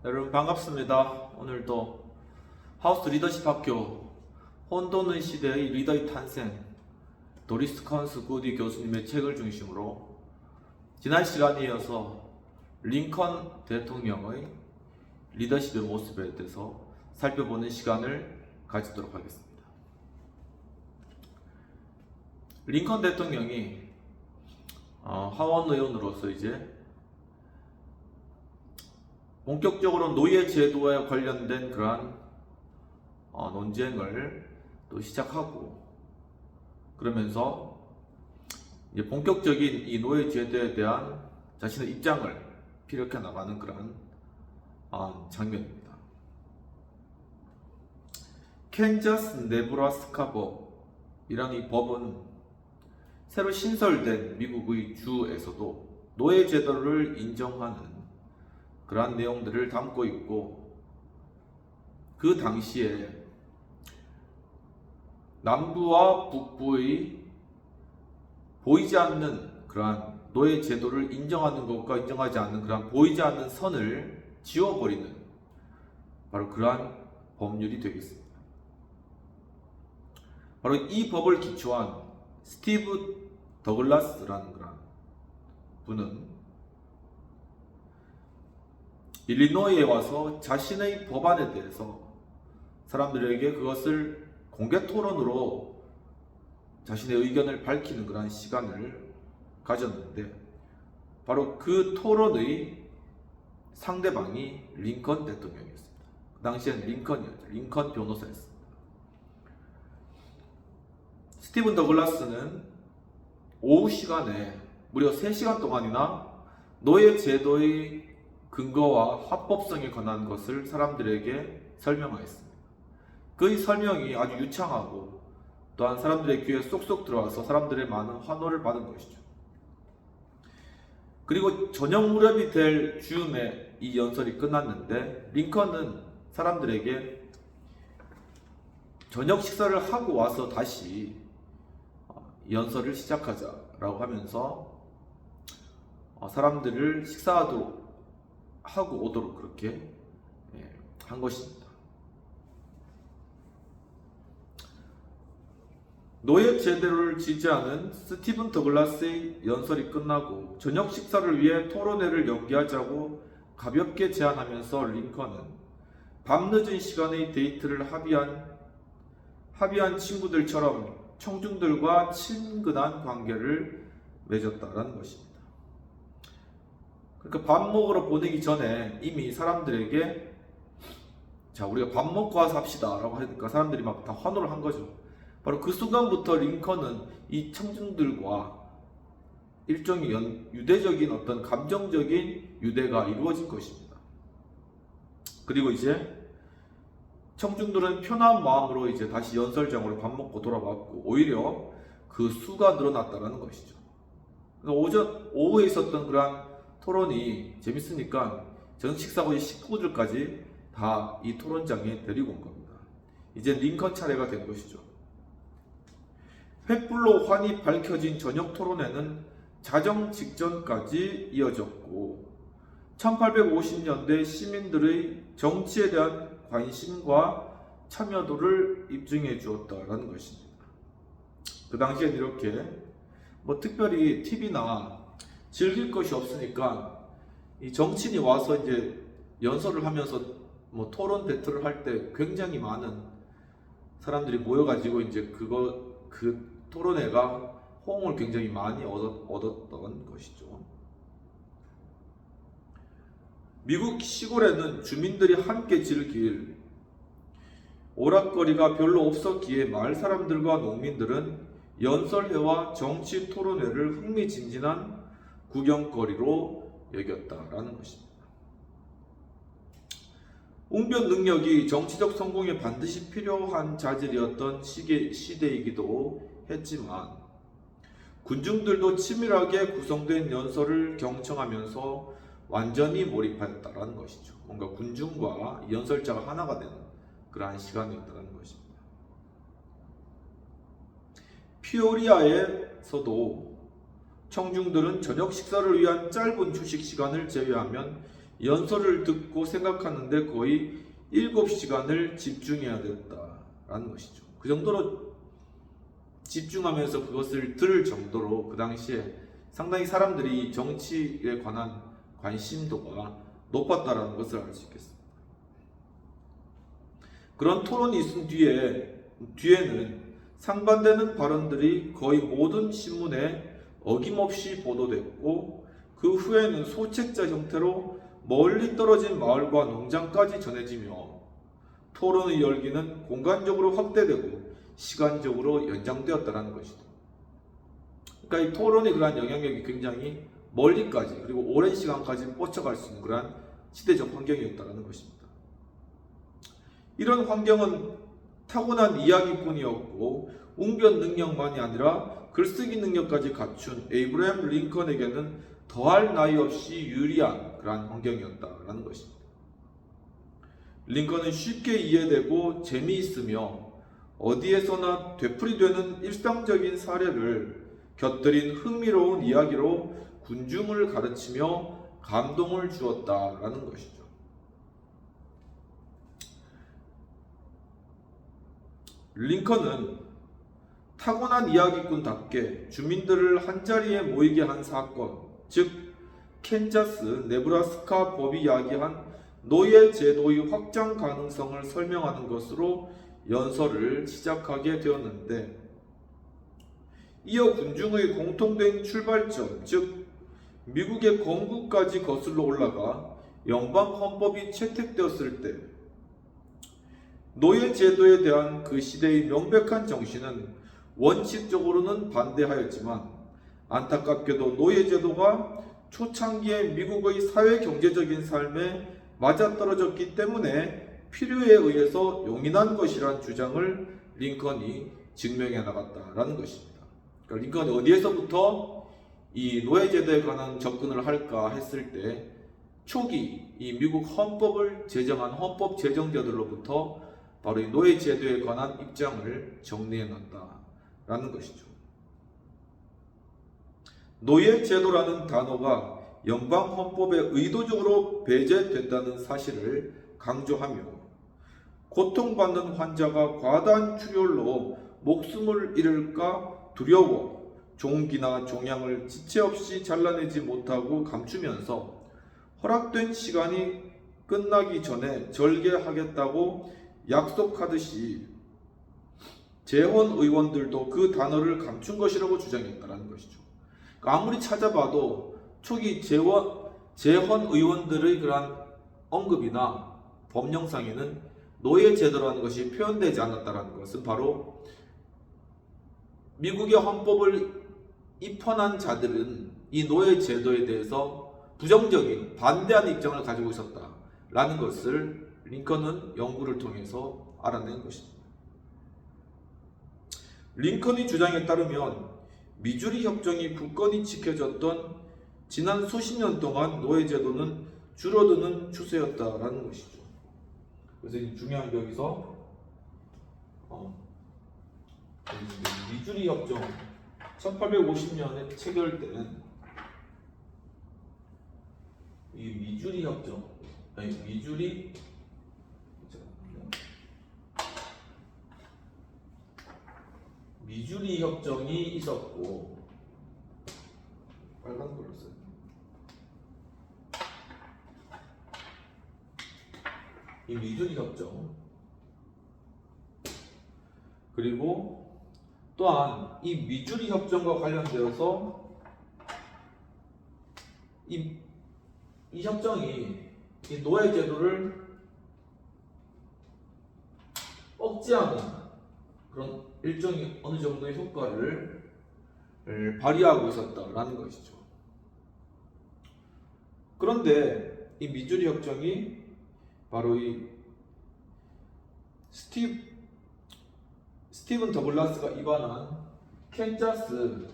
여러분 반갑습니다. 오늘도 하우스 리더십 학교 혼돈의 시대의 리더의 탄생 도리스 컨스 구디 교수님의 책을 중심으로 지난 시간에 이어서 링컨 대통령의 리더십의 모습에 대해서 살펴보는 시간을 가지도록 하겠습니다. 링컨 대통령이 하원 의원으로서 이제 본격적으로 노예 제도에 관련된 그러한 논쟁을 또 시작하고, 그러면서 이제 본격적인 이 노예 제도에 대한 자신의 입장을 피력해 나가는 그러한 장면입니다. 캔자스 네브라스카 법이라는 이 법은 새로 신설된 미국의 주에서도 노예 제도를 인정하는 그러한 내용들을 담고 있고, 그 당시에 남부와 북부의 보이지 않는 그러한 노예 제도를 인정하는 것과 인정하지 않는 그러한 보이지 않는 선을 지워버리는 바로 그러한 법률이 되겠습니다. 바로 이 법을 기초한 스티브 더글라스라는 그러한 분은 일리노이에 와서 자신의 법안에 대해서 사람들에게 그것을 공개 토론으로 자신의 의견을 밝히는 그런 시간을 가졌는데, 바로 그 토론의 상대방이 링컨 대통령이었습니다. 그 당시엔 링컨이었죠. 링컨 변호사였습니다. 스티븐 더글라스는 오후 시간에 무려 3시간 동안이나 노예 제도의 근거와 합법성에 관한 것을 사람들에게 설명하였습니다. 그의 설명이 아주 유창하고 또한 사람들의 귀에 쏙쏙 들어와서 사람들의 많은 환호를 받은 것이죠. 그리고 저녁 무렵이 될 즈음에 이 연설이 끝났는데, 링컨은 사람들에게 저녁 식사를 하고 와서 다시 연설을 시작하자라고 하면서 사람들을 식사하도록 하고 오도록 그렇게 한 것입니다. 노예 제도를 지지하는 스티븐 더글라스의 연설이 끝나고 저녁 식사를 위해 토론회를 연기하자고 가볍게 제안하면서 링컨은 밤늦은 시간의 데이트를 합의한 친구들처럼 청중들과 친근한 관계를 맺었다라는 것입니다. 그러니까 밥 먹으러 보내기 전에 이미 사람들에게 자, 우리가 밥 먹고 와서 합시다 라고 하니까 사람들이 막 다 환호를 한 거죠. 바로 그 순간부터 링컨은 이 청중들과 일종의 유대적인 어떤 감정적인 유대가 이루어진 것입니다. 그리고 이제 청중들은 편한 마음으로 이제 다시 연설장으로 밥 먹고 돌아왔고, 오히려 그 수가 늘어났다는 것이죠. 그러니까 오후에 있었던 그런 토론이 재밌으니까 저녁 식사 후 식구들까지 다 이 토론장에 데리고 온 겁니다. 이제 링컨 차례가 된 것이죠. 횃불로 환히 밝혀진 저녁 토론회는 자정 직전까지 이어졌고, 1850년대 시민들의 정치에 대한 관심과 참여도를 입증해 주었다라는 것입니다. 그 당시엔 이렇게 특별히 TV나 즐길 것이 없으니까 이 정치인이 와서 이제 연설을 하면서 토론 배틀을 할 때 굉장히 많은 사람들이 모여가지고 이제 그 토론회가 호응을 굉장히 많이 얻었던 것이죠. 미국 시골에는 주민들이 함께 즐길 오락거리가 별로 없었기에 마을 사람들과 농민들은 연설회와 정치 토론회를 흥미진진한 구경거리로 여겼다라는 것입니다. 웅변 능력이 정치적 성공에 반드시 필요한 자질이었던 시대이기도 했지만, 군중들도 치밀하게 구성된 연설을 경청하면서 완전히 몰입하였다라는 것이죠. 뭔가 군중과 연설자가 하나가 되는 그러한 시간이었다는 것입니다. 피오리아에서도 청중들은 저녁 식사를 위한 짧은 휴식 시간을 제외하면 연설을 듣고 생각하는데 거의 7시간을 집중해야 됐다라는 것이죠. 그 정도로 집중하면서 그것을 들을 정도로 그 당시에 상당히 사람들이 정치에 관한 관심도가 높았다라는 것을 알 수 있겠습니다. 그런 토론이 있은 뒤에는 상반되는 발언들이 거의 모든 신문에 어김없이 보도됐고, 그 후에는 소책자 형태로 멀리 떨어진 마을과 농장까지 전해지며 토론의 열기는 공간적으로 확대되고 시간적으로 연장되었다는 것이다. 그러니까 이 토론의 그러한 영향력이 굉장히 멀리까지 그리고 오랜 시간까지 뻗쳐갈 수 있는 그러한 시대적 환경이었다는 것입니다. 이런 환경은 타고난 이야기꾼이었고 웅변 능력만이 아니라 글쓰기 능력까지 갖춘 에이브러햄 링컨에게는 더할 나위 없이 유리한 그러한 환경이었다는 것입니다. 링컨은 쉽게 이해되고 재미있으며 어디에서나 되풀이되는 일상적인 사례를 곁들인 흥미로운 이야기로 군중을 가르치며 감동을 주었다라는 것이죠. 링컨은 타고난 이야기꾼답게 주민들을 한자리에 모이게 한 사건, 즉 캔자스, 네브라스카 법이 야기한 노예 제도의 확장 가능성을 설명하는 것으로 연설을 시작하게 되었는데, 이어 군중의 공통된 출발점, 즉 미국의 건국까지 거슬러 올라가 연방 헌법이 채택되었을 때 노예 제도에 대한 그 시대의 명백한 정신은 원칙적으로는 반대하였지만, 안타깝게도 노예 제도가 초창기의 미국의 사회 경제적인 삶에 맞아떨어졌기 때문에 필요에 의해서 용인한 것이란 주장을 링컨이 증명해 나갔다라는 것입니다. 그러니까 링컨이 어디에서부터 이 노예 제도에 관한 접근을 할까 했을 때 초기 이 미국 헌법을 제정한 헌법 제정자들로부터 바로 이 노예 제도에 관한 입장을 정리해 놨다라는 것이죠. 노예 제도라는 단어가 연방 헌법에 의도적으로 배제됐다는 사실을 강조하며, 고통받는 환자가 과다한 출혈로 목숨을 잃을까 두려워 종기나 종양을 지체 없이 잘라내지 못하고 감추면서 허락된 시간이 끝나기 전에 절개하겠다고 약속하듯이 재헌 의원들도 그 단어를 감춘 것이라고 주장했다는 것이죠. 아무리 찾아봐도 초기 재헌 의원들의 그러한 언급이나 법령상에는 노예 제도라는 것이 표현되지 않았다는 것은 바로 미국의 헌법을 입헌한 자들은 이 노예 제도에 대해서 부정적인 반대하는 입장을 가지고 있었다라는 것을 링컨은 연구를 통해서 알아낸 것입니다. 링컨의 주장에 따르면 미주리 협정이 굳건히 지켜졌던 지난 수십 년 동안 노예 제도는 줄어드는 추세였다라는 것이죠. 그래서 이 중요한 게 여기서 미주리 협정 1850년에 체결된 이 미주리 협정, 미주리 협정이 있었고, 빨간 걸로 써요. 이 미주리 협정, 그리고 또한 이 미주리 협정과 관련되어서 이 협정이 이 노예 제도를 억제하는 그런 일정이 어느 정도의 효과를 발휘하고 있었다라는 것이죠. 그런데 이 미주리 협정이 바로 이 스티븐 더글라스가 입안한 캔자스,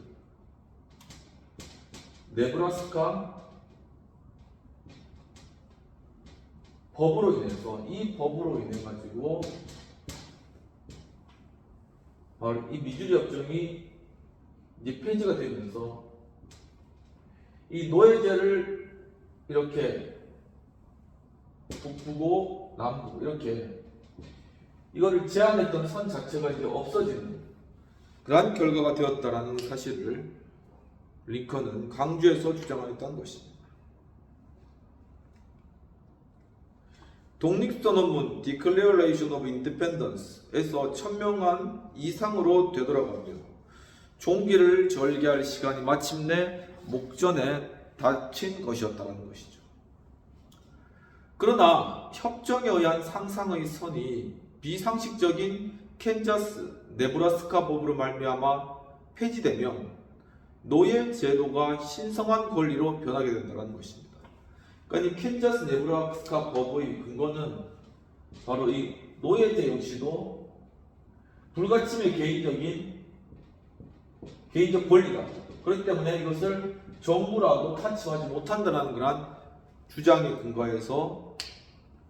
네브라스카 법으로 인해서, 이 법으로 인해 가지고 바로 이 미주리 협정이 이제 폐지가 되면서 이 노예제를 이렇게 북부고 남부 이렇게 이거를 제한했던 선 자체가 이제 없어지는 그러한 결과가 되었다라는 사실을 링컨은 강조해서 주장하였다는 것입니다. 독립선언문 Declaration of Independence에서 1000명 이상으로 되돌아가며 종기를 절개할 시간이 마침내 목전에 닥친 것이었다는 것이죠. 그러나 협정에 의한 상상의 선이 비상식적인 캔자스, 네브라스카 법으로 말미암아 폐지되면 노예 제도가 신성한 권리로 변하게 된다는 것입니다. 그러니까 이 캔자스, 네브라스카 법의 근거는 바로 이 노예제 역시도 불가침의 개인적 권리다. 그렇기 때문에 이것을 정부라도 타치하지 못한다는 그런 주장에 근거해서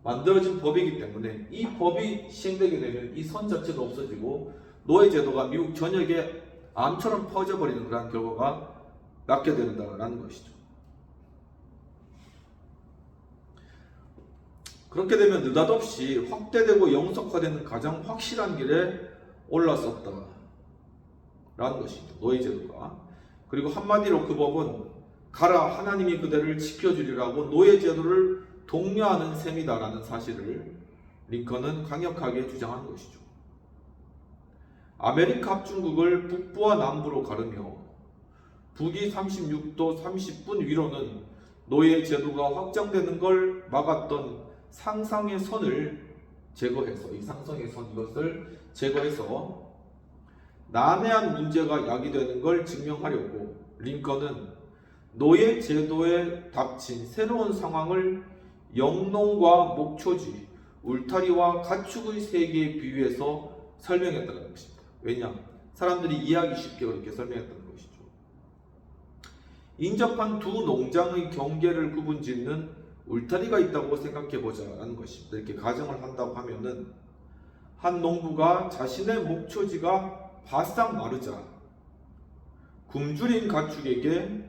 만들어진 법이기 때문에 이 법이 시행되게 되면 이 선 자체도 없어지고 노예제도가 미국 전역에 암처럼 퍼져버리는 그런 결과가 낳게 된다는 것이죠. 그렇게 되면 느닷없이 확대되고 영속화되는 가장 확실한 길에 올라섰다라는 것이죠. 노예제도가. 그리고 한마디로 그 법은 가라 하나님이 그대를 지켜주리라고 노예제도를 독려하는 셈이다라는 사실을 링컨은 강력하게 주장한 것이죠. 아메리카 합중국을 북부와 남부로 가르며 북위 36도 30분 위로는 노예제도가 확장되는 걸 막았던 상상의 선을 제거해서 이 상상의 선 이것을 제거해서 난해한 문제가 야기되는 걸 증명하려고 링컨은 노예 제도에 닥친 새로운 상황을 영농과 목초지, 울타리와 가축의 세계에 비유해서 설명했다는 것입니다. 왜냐? 사람들이 이해하기 쉽게 그렇게 설명했다는 것이죠. 인접한 두 농장의 경계를 구분짓는 울타리가 있다고 생각해보자라는 것입니다. 이렇게 가정을 한다고 하면은 한 농부가 자신의 목초지가 바싹 마르자 굶주린 가축에게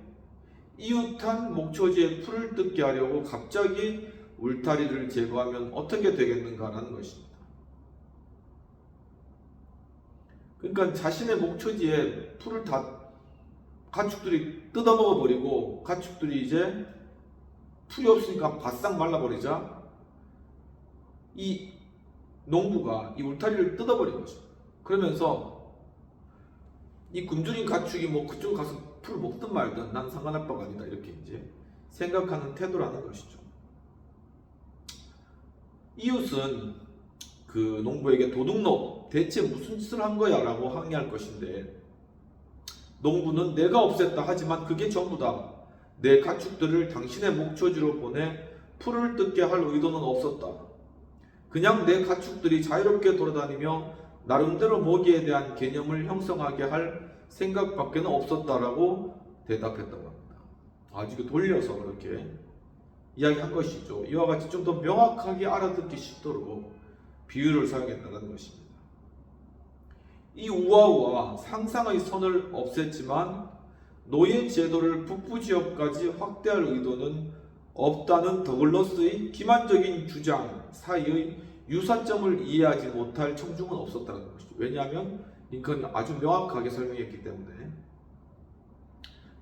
이웃한 목초지에 풀을 뜯게 하려고 갑자기 울타리를 제거하면 어떻게 되겠는가라는 것입니다. 그러니까 자신의 목초지에 풀을 다 가축들이 뜯어먹어 버리고 가축들이 이제 풀이 없으니까 바싹 말라버리자 이 농부가 이 울타리를 뜯어버린 거죠. 그러면서 이 굶주린 가축이 뭐 그쪽 가서 풀 먹든 말든 난 상관할 바가 아니다 이렇게 이제 생각하는 태도라는 것이죠. 이웃은 그 농부에게 도둑놈 대체 무슨 짓을 한 거야 라고 항의할 것인데 농부는 내가 없앴다 하지만 그게 전부다. 내 가축들을 당신의 목초지로 보내 풀을 뜯게 할 의도는 없었다. 그냥 내 가축들이 자유롭게 돌아다니며 나름대로 먹이에 대한 개념을 형성하게 할 생각밖에는 없었다라고 대답했다고 합니다. 아주 돌려서 그렇게 이야기한 것이죠. 이와 같이 좀 더 명확하게 알아듣기 쉽도록 비유를 사용했다는 것입니다. 이 우아우와 상상의 선을 없앴지만 노예 제도를 북부 지역까지 확대할 의도는 없다는 더글러스의 기만적인 주장 사이의 유사점을 이해하지 못할 청중은 없었다는 것이죠. 왜냐하면 링컨이 아주 명확하게 설명했기 때문에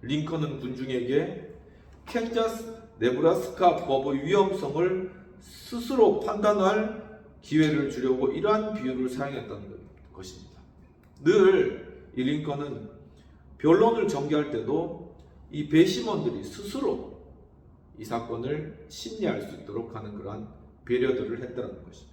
링컨은 군중에게 캔자스, 네브라스카 법의 위험성을 스스로 판단할 기회를 주려고 이러한 비유를 사용했다는 것입니다. 늘 이 링컨은 변론을 전개할 때도 이 배심원들이 스스로 이 사건을 심리할 수 있도록 하는 그러한 배려들을 했다는 것입니다.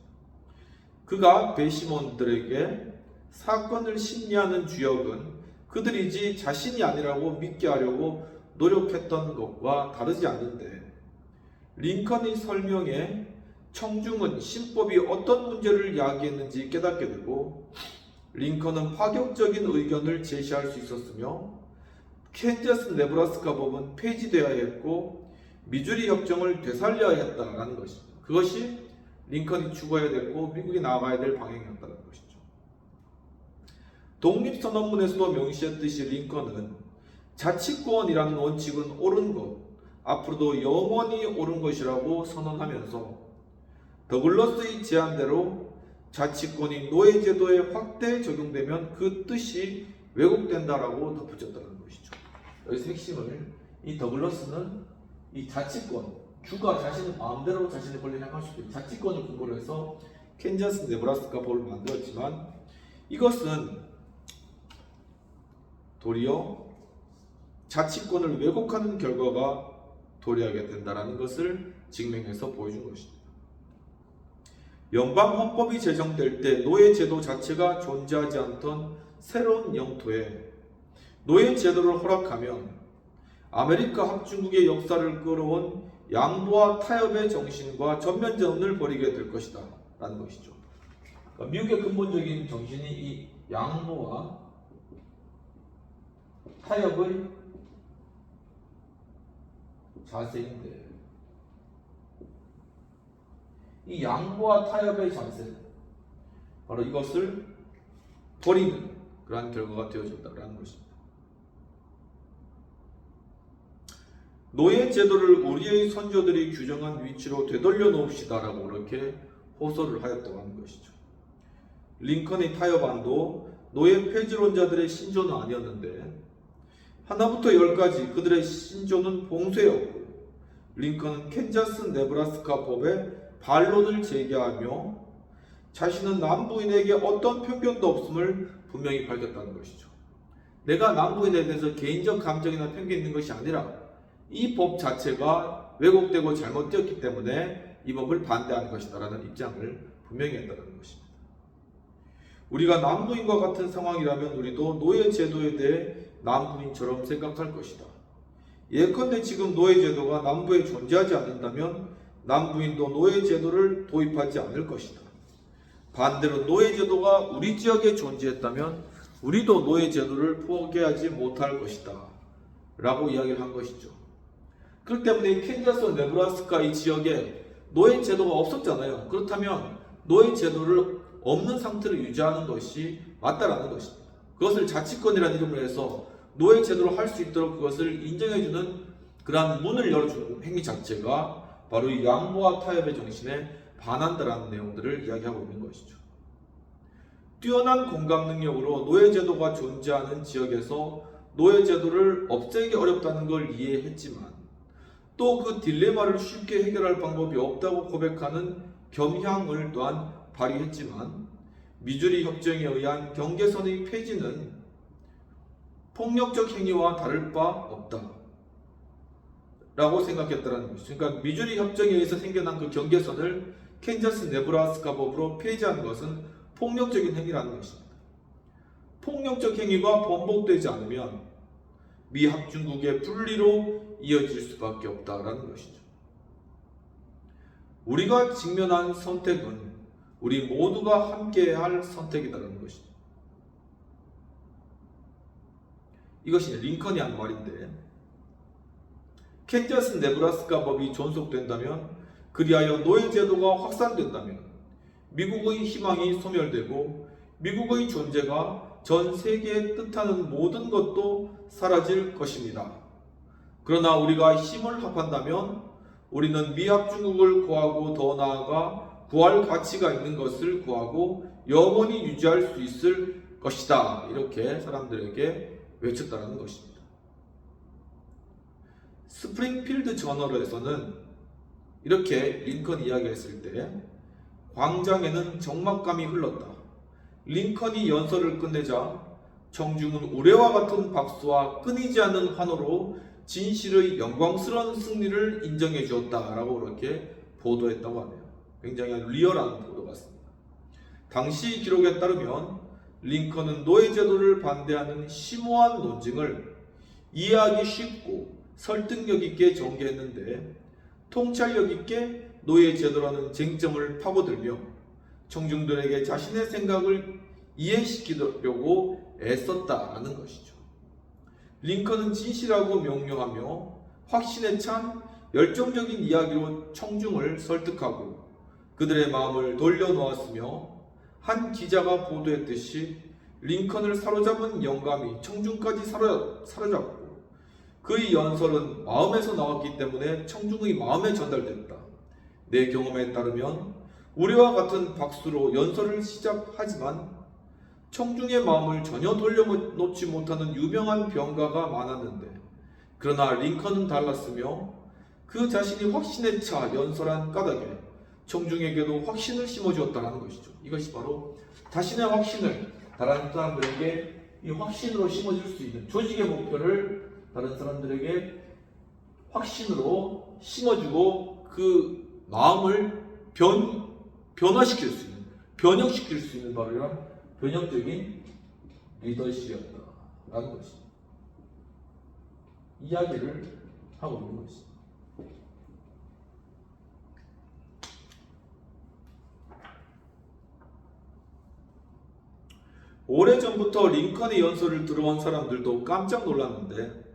그가 배심원들에게 사건을 심리하는 주역은 그들이지 자신이 아니라고 믿게 하려고 노력했던 것과 다르지 않는데 링컨의 설명에 청중은 신법이 어떤 문제를 야기했는지 깨닫게 되고 링컨은 파격적인 의견을 제시할 수 있었으며 캔자스 네브라스카 법은 폐지되어야 했고 미주리 협정을 되살려야 했다라는 것입니다. 그것이 링컨이 추구해야 됐고 미국이 나아가야 될 방향이었다는 것이죠. 독립선언문에서도 명시했듯이 링컨은 자치구원이라는 원칙은 옳은 것, 앞으로도 영원히 옳은 것이라고 선언하면서 더글러스의 제안대로 자치권이 노예제도에 확대 적용되면 그 뜻이 왜곡된다라고 덧붙였다는 것이죠. 여기서 핵심을 이 더글러스는 이 자치권, 주가 자신의 마음대로 자신의 권리를 행할 수 있는 자치권을 근거로 해서 캔자스 네브라스카 법을 만들었지만 이것은 도리어 자치권을 왜곡하는 결과가 도래하게 된다는 것을 증명해서 보여준 것입니다. 연방 헌법이 제정될 때 노예 제도 자체가 존재하지 않던 새로운 영토에 노예 제도를 허락하면 아메리카 합중국의 역사를 끌어온 양보와 타협의 정신과 전면전을 벌이게 될 것이다 라는 것이죠. 그러니까 미국의 근본적인 정신이 이 양보와 타협의 자세인데, 이 양보와 타협의 자세, 바로 이것을 버리는 그러한 결과가 되어진다라는 것입니다. 노예 제도를 우리의 선조들이 규정한 위치로 되돌려 놓읍시다라고 그렇게 호소를 하였다고 하는 것이죠. 링컨의 타협안도 노예 폐지론자들의 신조는 아니었는데 하나부터 열까지 그들의 신조는 봉쇄였고, 링컨은 캔자스 네브라스카 법에 반론을 제기하며 자신은 남부인에게 어떤 편견도 없음을 분명히 밝혔다는 것이죠. 내가 남부인에 대해서 개인적 감정이나 편견이 있는 것이 아니라 이 법 자체가 왜곡되고 잘못되었기 때문에 이 법을 반대하는 것이다 라는 입장을 분명히 했다는 것입니다. 우리가 남부인과 같은 상황이라면 우리도 노예 제도에 대해 남부인처럼 생각할 것이다. 예컨대 지금 노예 제도가 남부에 존재하지 않는다면 남부인도 노예 제도를 도입하지 않을 것이다. 반대로 노예 제도가 우리 지역에 존재했다면 우리도 노예 제도를 포기하지 못할 것이다 라고 이야기를 한 것이죠. 그렇기 때문에 이 캔자스 네브라스카 이 지역에 노예 제도가 없었잖아요. 그렇다면 노예 제도를 없는 상태를 유지하는 것이 맞다라는 것입니다. 그것을 자치권이라는 이름을 해서 노예 제도를 할 수 있도록 그것을 인정해주는 그러한 문을 열어주는 행위 자체가 바로 이 양보와 타협의 정신에 반한다라는 내용들을 이야기하고 있는 것이죠. 뛰어난 공감 능력으로 노예 제도가 존재하는 지역에서 노예 제도를 없애기 어렵다는 걸 이해했지만 또 그 딜레마를 쉽게 해결할 방법이 없다고 고백하는 겸향을 또한 발휘했지만 미주리 협정에 의한 경계선의 폐지는 폭력적 행위와 다를 바 없다 라고 생각했다는 것이죠. 그러니까 미주리 협정에 의해서 생겨난 그 경계선을 캔자스 네브라스카 법으로 폐지한 것은 폭력적인 행위라는 것입니다. 폭력적 행위가 번복되지 않으면 미 합중국의 분리로 이어질 수밖에 없다라는 것이죠. 우리가 직면한 선택은 우리 모두가 함께 할 선택이다라는 것입니다. 이것이 링컨이 한 말인데, 캔자스 네브라스카 법이 존속된다면, 그리하여 노예 제도가 확산된다면 미국의 희망이 소멸되고 미국의 존재가 전 세계에 뜻하는 모든 것도 사라질 것입니다. 그러나 우리가 힘을 합한다면 우리는 미합중국을 구하고 더 나아가 구할 가치가 있는 것을 구하고 영원히 유지할 수 있을 것이다. 이렇게 사람들에게 외쳤다는 것입니다. 스프링필드 저널에서는 이렇게 링컨 이야기했을 때 광장에는 적막감이 흘렀다. 링컨이 연설을 끝내자 청중은 우레와 같은 박수와 끊이지 않는 환호로 진실의 영광스러운 승리를 인정해 주었다라고 그렇게 보도했다고 하네요. 굉장히 리얼한 보도 같습니다. 당시 기록에 따르면 링컨은 노예제도를 반대하는 심오한 논증을 이해하기 쉽고 설득력 있게 전개했는데 통찰력 있게 노예제도라는 쟁점을 파고들며 청중들에게 자신의 생각을 이해시키려고 애썼다라는 것이죠. 링컨은 진실하고 명료하며 확신에 찬 열정적인 이야기로 청중을 설득하고 그들의 마음을 돌려놓았으며 한 기자가 보도했듯이 링컨을 사로잡은 영감이 청중까지 사로잡고 그의 연설은 마음에서 나왔기 때문에 청중의 마음에 전달됐다. 내 경험에 따르면 우리와 같은 박수로 연설을 시작하지만 청중의 마음을 전혀 돌려놓지 못하는 유명한 병가가 많았는데, 그러나 링컨은 달랐으며 그 자신이 확신에 차 연설한 까닭에 청중에게도 확신을 심어주었다는 것이죠. 이것이 바로 자신의 확신을 다른 사람들에게 이 확신으로 심어줄 수 있는, 조직의 목표를 다른 사람들에게 확신으로 심어주고 그 마음을 변화시킬 수 있는, 변형시킬 수 있는 바로 이런 변형적인 리더십이었다라는 것입니다. 이야기를 하고 있는 것입니다. 오래전부터 링컨의 연설을 들어온 사람들도 깜짝 놀랐는데,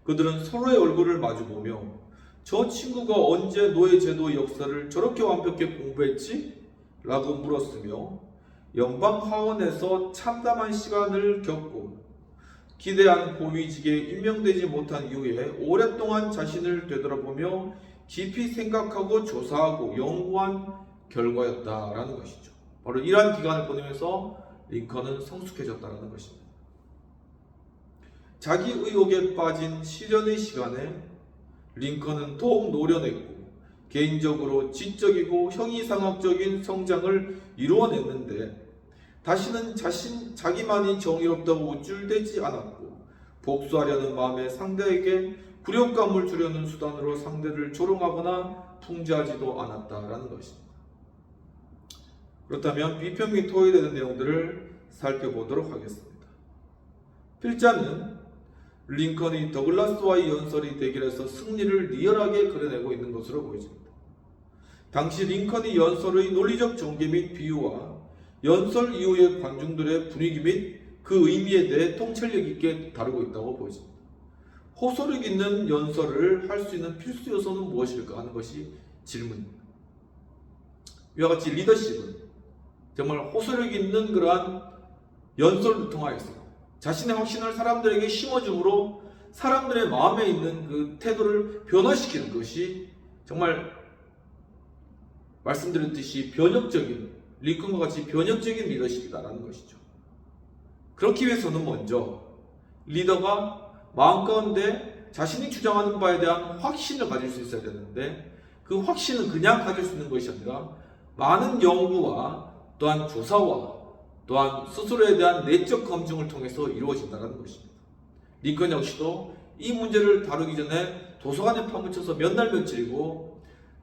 그들은 서로의 얼굴을 마주보며 저 친구가 언제 노예제도 역사를 저렇게 완벽히 공부했지? 라고 물었으며, 연방 하원에서 참담한 시간을 겪고 기대한 고위직에 임명되지 못한 이후에 오랫동안 자신을 되돌아보며 깊이 생각하고 조사하고 연구한 결과였다라는 것이죠. 바로 이러한 기간을 보내면서 링컨은 성숙해졌다는 것입니다. 자기 의혹에 빠진 시련의 시간에 링컨은 더욱 노련했고 개인적으로 지적이고 형이상학적인 성장을 이루어냈는데, 다시는 자기만이 정의롭다고 우쭐대지 않았고 복수하려는 마음에 상대에게 굴욕감을 주려는 수단으로 상대를 조롱하거나 풍자하지도 않았다라는 것입니다. 그렇다면 비평 및 토의되는 내용들을 살펴보도록 하겠습니다. 필자는 링컨이 더글라스와의 연설이 대결해서 승리를 리얼하게 그려내고 있는 것으로 보여집니다. 당시 링컨이 연설의 논리적 전개 및 비유와 연설 이후의 관중들의 분위기 및 그 의미에 대해 통찰력 있게 다루고 있다고 보여집니다. 호소력 있는 연설을 할 수 있는 필수 요소는 무엇일까 하는 것이 질문입니다. 이와 같이 리더십은 정말 호소력 있는 그러한 연설을 통하여서 자신의 확신을 사람들에게 심어줌으로 사람들의 마음에 있는 그 태도를 변화시키는 것이 정말 말씀드렸듯이 변혁적인, 링컨과 같이 변혁적인 리더십이다라는 것이죠. 그렇기 위해서는 먼저 리더가 마음 가운데 자신이 주장하는 바에 대한 확신을 가질 수 있어야 되는데, 그 확신은 그냥 가질 수 있는 것이 아니라 많은 연구와 또한 조사와 또한 스스로에 대한 내적 검증을 통해서 이루어진다는 것입니다. 링컨 역시도 이 문제를 다루기 전에 도서관에 파묻혀서 몇 날 며칠이고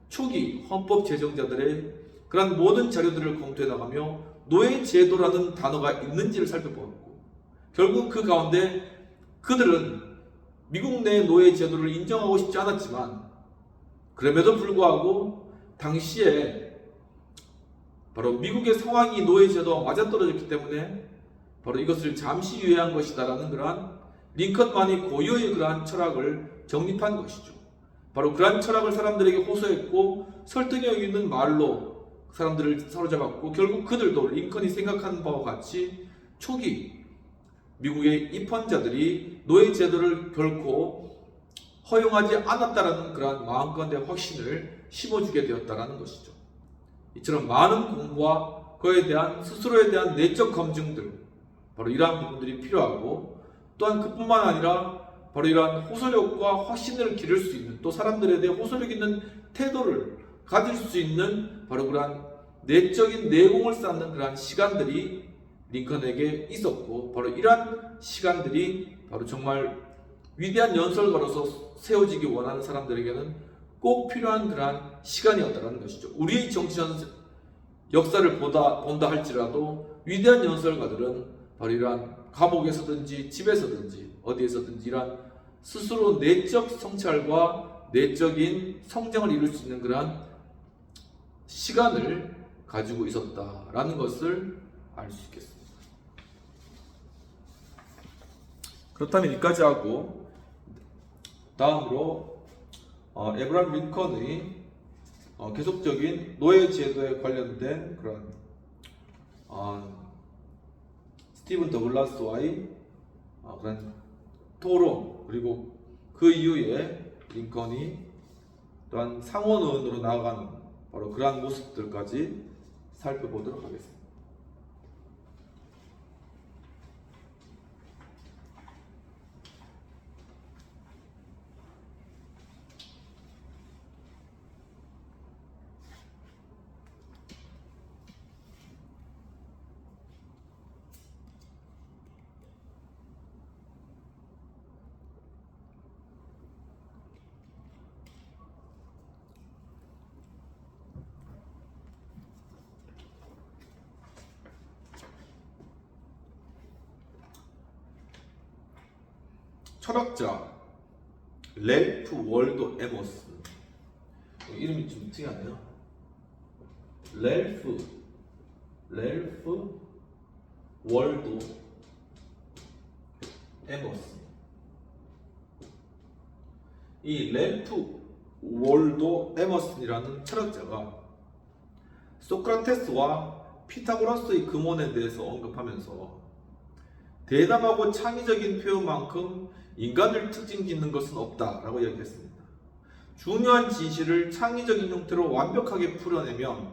초기 헌법 제정자들의 그런 모든 자료들을 검토해 나가며 노예제도라는 단어가 있는지를 살펴보았고, 결국 그 가운데 그들은 미국 내 노예제도를 인정하고 싶지 않았지만 그럼에도 불구하고 당시에 바로 미국의 상황이 노예제도와 맞아떨어졌기 때문에 바로 이것을 잠시 유예한 것이다라는 그러한 링컨만이 고유의 그러한 철학을 정립한 것이죠. 바로 그러한 철학을 사람들에게 호소했고 설득력 있는 말로 사람들을 사로잡았고, 결국 그들도 링컨이 생각하는 바와 같이 초기 미국의 입헌자들이 노예제도를 결코 허용하지 않았다라는 그러한 마음 가운데 확신을 심어주게 되었다라는 것이죠. 이처럼 많은 공부와 그에 대한 스스로에 대한 내적 검증들, 바로 이러한 부분들이 필요하고, 또한 그뿐만 아니라 바로 이러한 호소력과 확신을 기를 수 있는, 또 사람들에 대해 호소력 있는 태도를 가질 수 있는 바로 그러한 내적인 내공을 쌓는 그러한 시간들이 링컨에게 있었고, 바로 이러한 시간들이 바로 정말 위대한 연설가로서 세워지기 원하는 사람들에게는 꼭 필요한 그러한 시간이었다는 것이죠. 우리의 정치 역사를 본다 할지라도 위대한 연설가들은 바로 이러한 감옥에서든지 집에서든지 어디에서든지 이러한 스스로 내적 성찰과 내적인 성장을 이룰 수 있는 그러한 시간을 가지고 있었다라는 것을 알 수 있겠습니다. 그렇다면 여기까지 하고 다음으로 에브라임 링컨의 계속적인 노예제도에 관련된 그런 스티븐 더글라스와의 그런 토론, 그리고 그 이후에 링컨이 또한 상원의원으로 나아가는 바로 그러한 모습들까지 살펴보도록 하겠습니다. 철학자 랠프 월도 에머슨, 이름이 좀 특이하네요. 랠프 월도 에머슨. 이 랠프 월도 에머슨이라는 철학자가 소크라테스와 피타고라스의 금원에 대해서 언급하면서 대담하고 창의적인 표현만큼 인간을 특징 짓는 것은 없다라고 이야기했습니다. 중요한 진실을 창의적인 형태로 완벽하게 풀어내면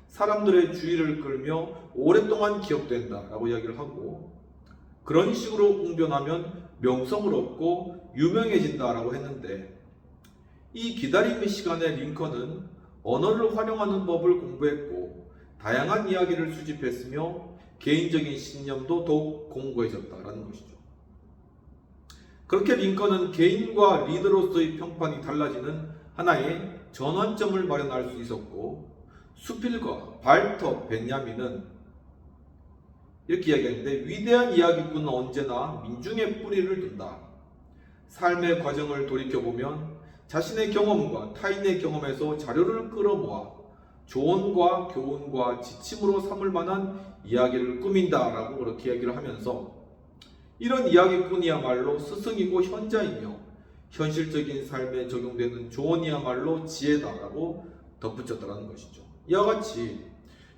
사람들의 주의를 끌며 오랫동안 기억된다라고 이야기를 하고, 그런 식으로 웅변하면 명성을 얻고 유명해진다라고 했는데, 이 기다림의 시간에 링컨은 언어를 활용하는 법을 공부했고 다양한 이야기를 수집했으며 개인적인 신념도 더욱 공고해졌다라는 것이죠. 그렇게 링컨은 개인과 리더로서의 평판이 달라지는 하나의 전환점을 마련할 수 있었고, 수필과 발터 벤야민은 이렇게 이야기하는데, 위대한 이야기꾼은 언제나 민중의 뿌리를 둔다. 삶의 과정을 돌이켜보면 자신의 경험과 타인의 경험에서 자료를 끌어모아 조언과 교훈과 지침으로 삼을 만한 이야기를 꾸민다라고 그렇게 이야기를 하면서, 이런 이야기꾼이야말로 스승이고 현자이며 현실적인 삶에 적용되는 조언이야말로 지혜다라고 덧붙였다는 것이죠. 이와 같이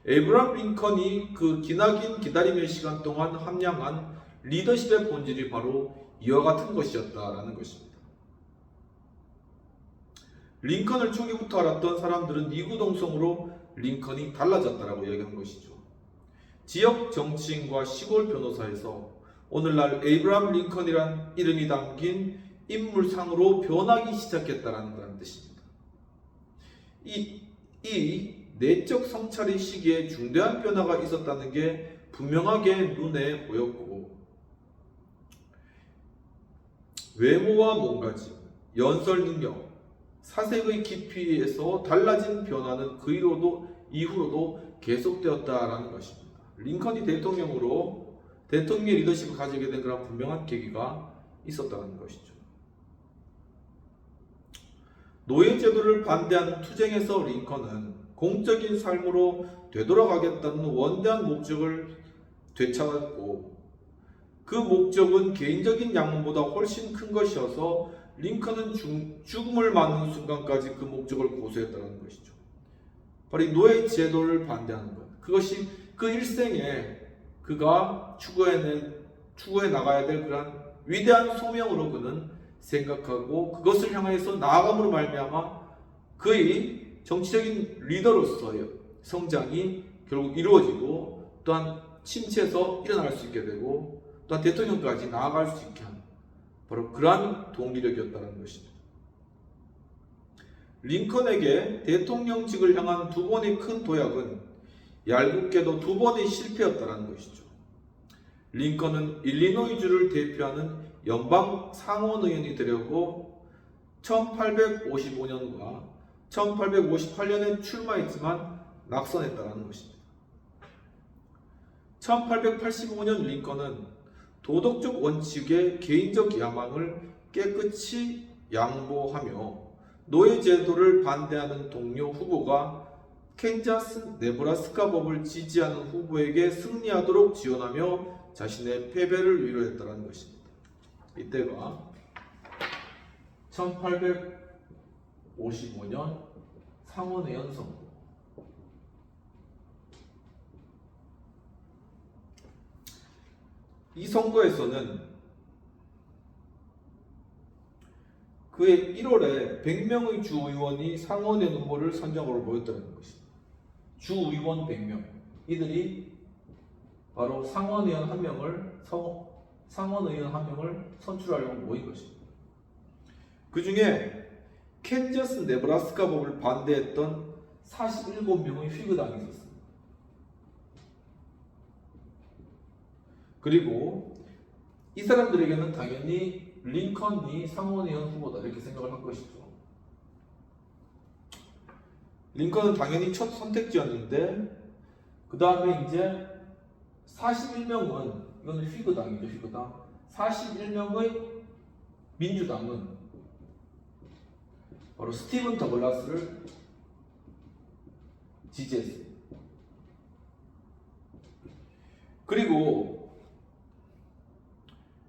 에이브람 링컨이 그 기나긴 기다림의 시간 동안 함양한 리더십의 본질이 바로 이와 같은 것이었다라는 것입니다. 링컨을 초기부터 알았던 사람들은 이구동성으로 링컨이 달라졌다라고 이야기한 것이죠. 지역 정치인과 시골 변호사에서 오늘날 에이브람 링컨이란 이름이 담긴 인물상으로 변하기 시작했다는 뜻입니다. 이 내적 성찰의 시기에 중대한 변화가 있었다는 게 분명하게 눈에 보였고, 외모와 몸가짐, 연설 능력, 사색의 깊이에서 달라진 변화는 그 이후로도 계속되었다라는 것입니다. 링컨이 대통령의 리더십을 가지게 된 그런 분명한 계기가 있었다는 것이죠. 노예제도를 반대하는 투쟁에서 링컨은 공적인 삶으로 되돌아가겠다는 원대한 목적을 되찾았고, 그 목적은 개인적인 양문보다 훨씬 큰 것이어서 링컨은 죽음을 맞는 순간까지 그 목적을 고수했다는 것이죠. 바로 이 노예 제도를 반대하는 것, 그것이 그 일생에 그가 추구해 나가야 될 그런 위대한 소명으로 그는 생각하고, 그것을 향해서 나아감으로 말미암아 그의 정치적인 리더로서의 성장이 결국 이루어지고, 또한 침체에서 일어날 수 있게 되고, 또한 대통령까지 나아갈 수 있게 하는 바로 그러한 동기력이었다는 것입니다. 링컨에게 대통령직을 향한 두 번의 큰 도약은 얄궂게도 두 번의 실패였다는 것이죠. 링컨은 일리노이주를 대표하는 연방 상원의원이 되려고 1855년과 1858년에 출마했지만 낙선했다는 것입니다. 1885년 링컨은 도덕적 원칙의 개인적 야망을 깨끗이 양보하며 노예제도를 반대하는 동료 후보가 캔자스 네브라스카 법을 지지하는 후보에게 승리하도록 지원하며 자신의 패배를 위로했다는 것입니다. 이때가 1855년 상원의원 선거. 이 선거에서는 그해 1월에 100명의 주의원이 상원의원 후보를 선정하러 모였다는 것입니다. 주 의원 100명 이들이 바로 상원의원 한 명을 선출하려고 모인 것입니다. 그 중에 캔저스 네브라스카 법을 반대했던 47명의 휘그당이 있었습니다. 그리고 이 사람들에게는 당연히 링컨이 상원의원 후보다 이렇게 생각을 한 것이죠. 링컨은 당연히 첫 선택지였는데 그 다음에 이제 41명은 이거는 휘그당이죠. 휘그당 41명의 민주당은 바로 스티븐 더글라스를 지지했습니다. 그리고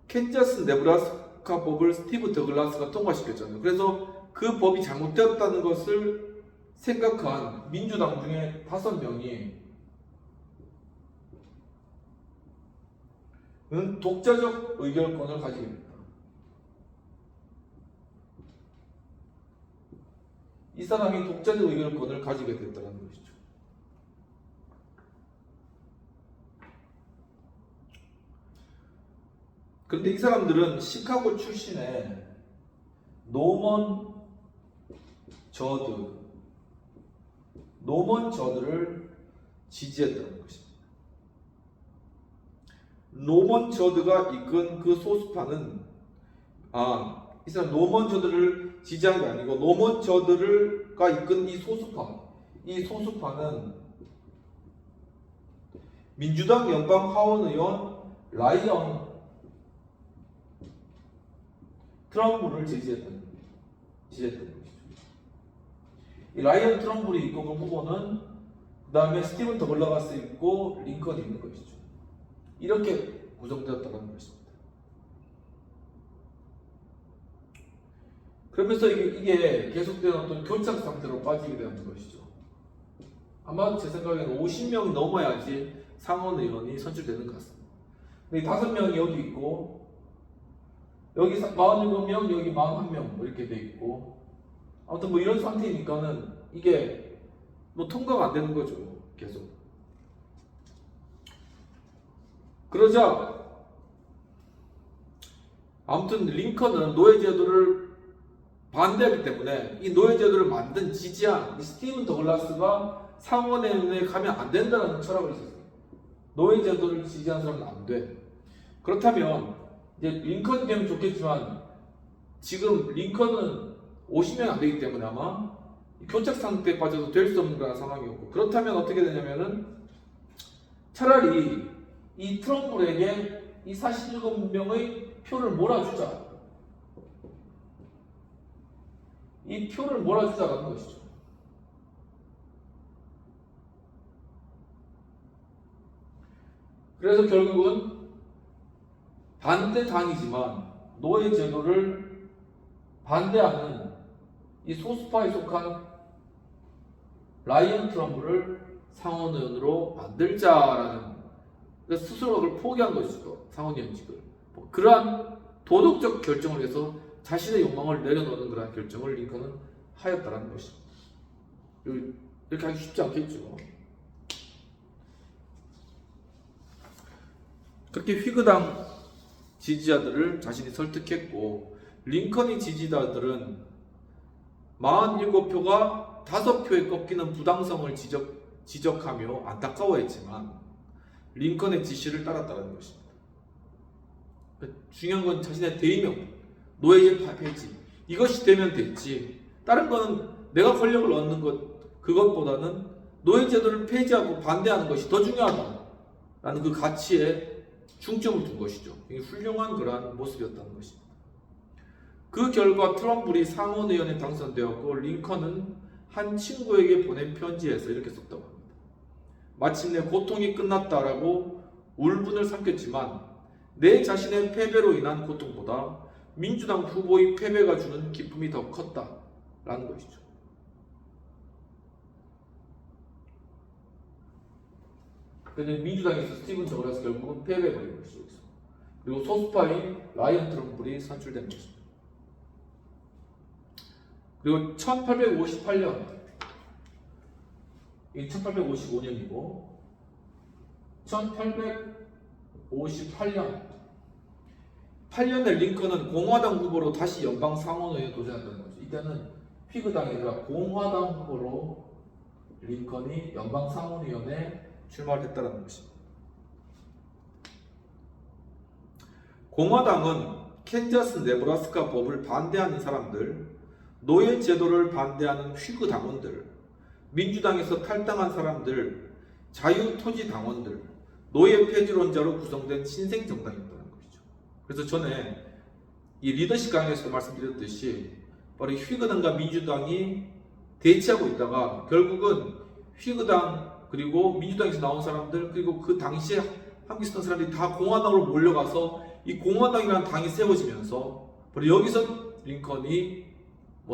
캔자스 네브라스카 법을 스티븐 더글라스가 통과시켰잖아요. 그래서 그 법이 잘못되었다는 것을 생각한 민주당 중에 5명이 독자적 의결권을 가지게 됩니다. 이 사람이 독자적 의결권을 가지게 됐다는 것이죠. 그런데 이 사람들은 시카고 출신의 노먼 저드를 지지했다는 것입니다. 노먼 저드가 이끈 그 소수파는 이 사람 노먼 저드를 지지한 게 아니고 노먼 저드가 이끈 이 소수파는 민주당 연방 하원의원 라이언 트럼블을 지지했던 것이죠. 이 라이언 트럼블이 있고 그 후보는 그 다음에 스티븐 더글라스 있고 링컨이 있는 것이죠. 이렇게 구성되었다는 것입니다. 그러면서 이게 계속되는 어떤 교착 상태로 빠지게 되는 것이죠. 아마 제 생각에는 50명이 넘어야지 상원의원이 선출되는 것 같습니다. 근데 5명이 여기 있고 여기 47명, 여기 41명 뭐 이렇게 돼 있고 아무튼 뭐 이런 상태니까는 이게 뭐 통과가 안 되는 거죠. 계속. 그러자 아무튼 링컨은 노예제도를 반대하기 때문에 이 노예제도를 만든 지지한 이 스티븐 더글라스가 상원의원에 가면 안 된다는 철학을 있었어요. 노예제도를 지지하는 사람은 안 돼. 그렇다면 이제 링컨이 되면 좋겠지만 지금 링컨은 50명이 안 되기 때문에 아마 교착 상태에 빠져서 될 수 없는 그런 상황이었고 그렇다면 어떻게 되냐면은 차라리 이 트럼블에게 이 47명의 표를 몰아주자. 이 표를 몰아주자라는 것이죠. 그래서 결국은 반대당이지만 노예 제도를 반대하는 이 소수파에 속한 라이언 트럼블을 상원의원으로 만들자라는 스스로 그걸 포기한 것이죠. 상원의원직을. 그러한 도덕적 결정을 해서 자신의 욕망을 내려놓는 그러한 결정을 링컨은 하였다는 것입니다. 이렇게 하기 쉽지 않겠죠. 그렇게 휘그당 지지자들을 자신이 설득했고 링컨의 지지자들은 47표가 5표에 꺾이는 부당성을 지적하며 안타까워했지만 링컨의 지시를 따랐다는 것입니다. 중요한 건 자신의 대의명, 노예제 폐지 이것이 되면 됐지 다른 거는 내가 권력을 얻는 그것보다는 노예제도를 폐지하고 반대하는 것이 더 중요하다라는 그 가치에 중점을 둔 것이죠. 이게 훌륭한 그러한 모습이었다는 것입니다. 그 결과 트럼블이 상원의원에 당선되었고 링컨은 한 친구에게 보낸 편지에서 이렇게 썼다고 합니다. 마침내 고통이 끝났다라고 울분을 삼켰지만 내 자신의 패배로 인한 고통보다 민주당 후보의 패배가 주는 기쁨이 더 컸다라는 것이죠. 그런데 민주당에서 스티븐 더글라스 결국은 패배해버린 것이죠. 그리고 소수파인 라이언 트럼블이 선출된 것입니다. 그리고 1858년 이게 1855년이고 1858년 8년에 링컨은 공화당 후보로 다시 연방 상원의회에 도전했다는 거죠. 이때는 피그당이 아니라 공화당 후보로 링컨이 연방 상원의원에 출마를 했다는 것입니다. 공화당은 캔자스 네브라스카 법을 반대하는 사람들, 노예 제도를 반대하는 휘그 당원들, 민주당에서 탈당한 사람들, 자유토지 당원들, 노예 폐지론자로 구성된 신생 정당이었다는 것이죠. 그래서 전에 이 리더십 강의에서도 말씀드렸듯이 바로 휘그당과 민주당이 대치하고 있다가 결국은 휘그당 그리고 민주당에서 나온 사람들 그리고 그 당시에 함께 있었던 사람들이 다 공화당으로 몰려가서 이 공화당이라는 당이 세워지면서 바로 여기서 링컨이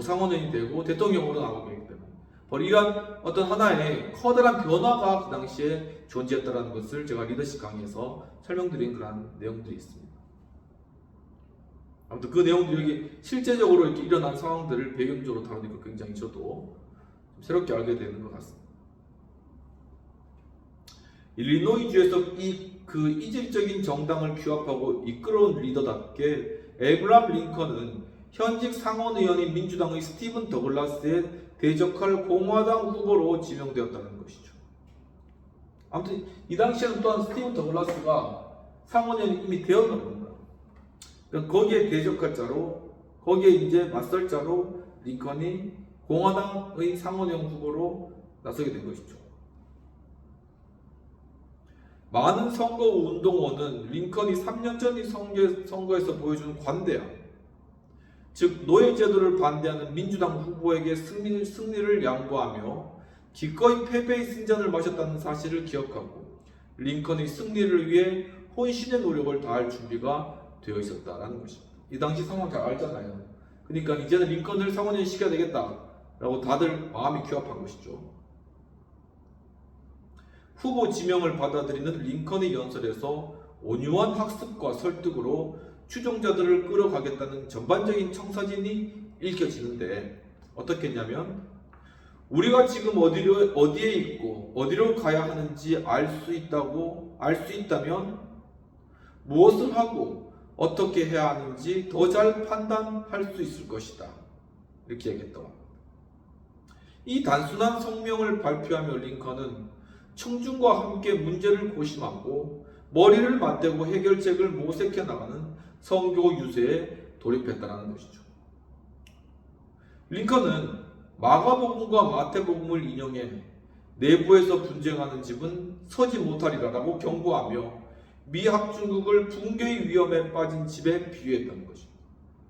상원의원이 되고 대통령으로 나오게 되기 때문에 바로 이러한 어떤 하나의 커다란 변화가 그 당시에 존재했다는 것을 제가 리더십 강의에서 설명드린 그런 내용들이 있습니다. 아무튼 그 내용들이 여기 실제적으로 이렇게 일어난 상황들을 배경적으로 다루니까 굉장히 저도 새롭게 알게 되는 것 같습니다. 일리노이주에서 그 이질적인 정당을 규합하고 이끌어온 리더답게 에브람 링컨은 현직 상원의원인 민주당의 스티븐 더글라스에 대적할 공화당 후보로 지명되었다는 것이죠. 아무튼 이 당시에는 또한 스티븐 더글라스가 상원의원이 이미 되었던 겁니다. 그러니까 거기에 대적할 자로, 거기에 이제 맞설 자로 링컨이 공화당의 상원의원 후보로 나서게 된 것이죠. 많은 선거 운동원은 링컨이 3년 전 이 선거에서 보여준 관대함, 즉 노예제도를 반대하는 민주당 후보에게 승리를 양보하며 기꺼이 패배의 승잔을 마셨다는 사실을 기억하고 링컨의 승리를 위해 혼신의 노력을 다할 준비가 되어 있었다라는 것입니다. 이 당시 상황 잘 알잖아요. 그러니까 이제는 링컨을 상원의원 시켜야 되겠다라고 다들 마음이 규합한 것이죠. 후보 지명을 받아들이는 링컨의 연설에서 온유한 학습과 설득으로 추종자들을 끌어가겠다는 전반적인 청사진이 읽혀지는데 어떻게 했냐면 우리가 지금 어디에 있고 어디로 가야 하는지 알 수 있다면 무엇을 하고 어떻게 해야 하는지 더 잘 판단할 수 있을 것이다. 이렇게 얘기했다고 합니다. 이 단순한 성명을 발표하며 링컨은 청중과 함께 문제를 고심하고 머리를 맞대고 해결책을 모색해 나가는 선교 유세에 돌입했다는 것이죠. 링컨은 마가복음과 마태복음을 인용해 내부에서 분쟁하는 집은 서지 못하리라라고 경고하며 미합중국을 붕괴의 위험에 빠진 집에 비유했다는 것이죠.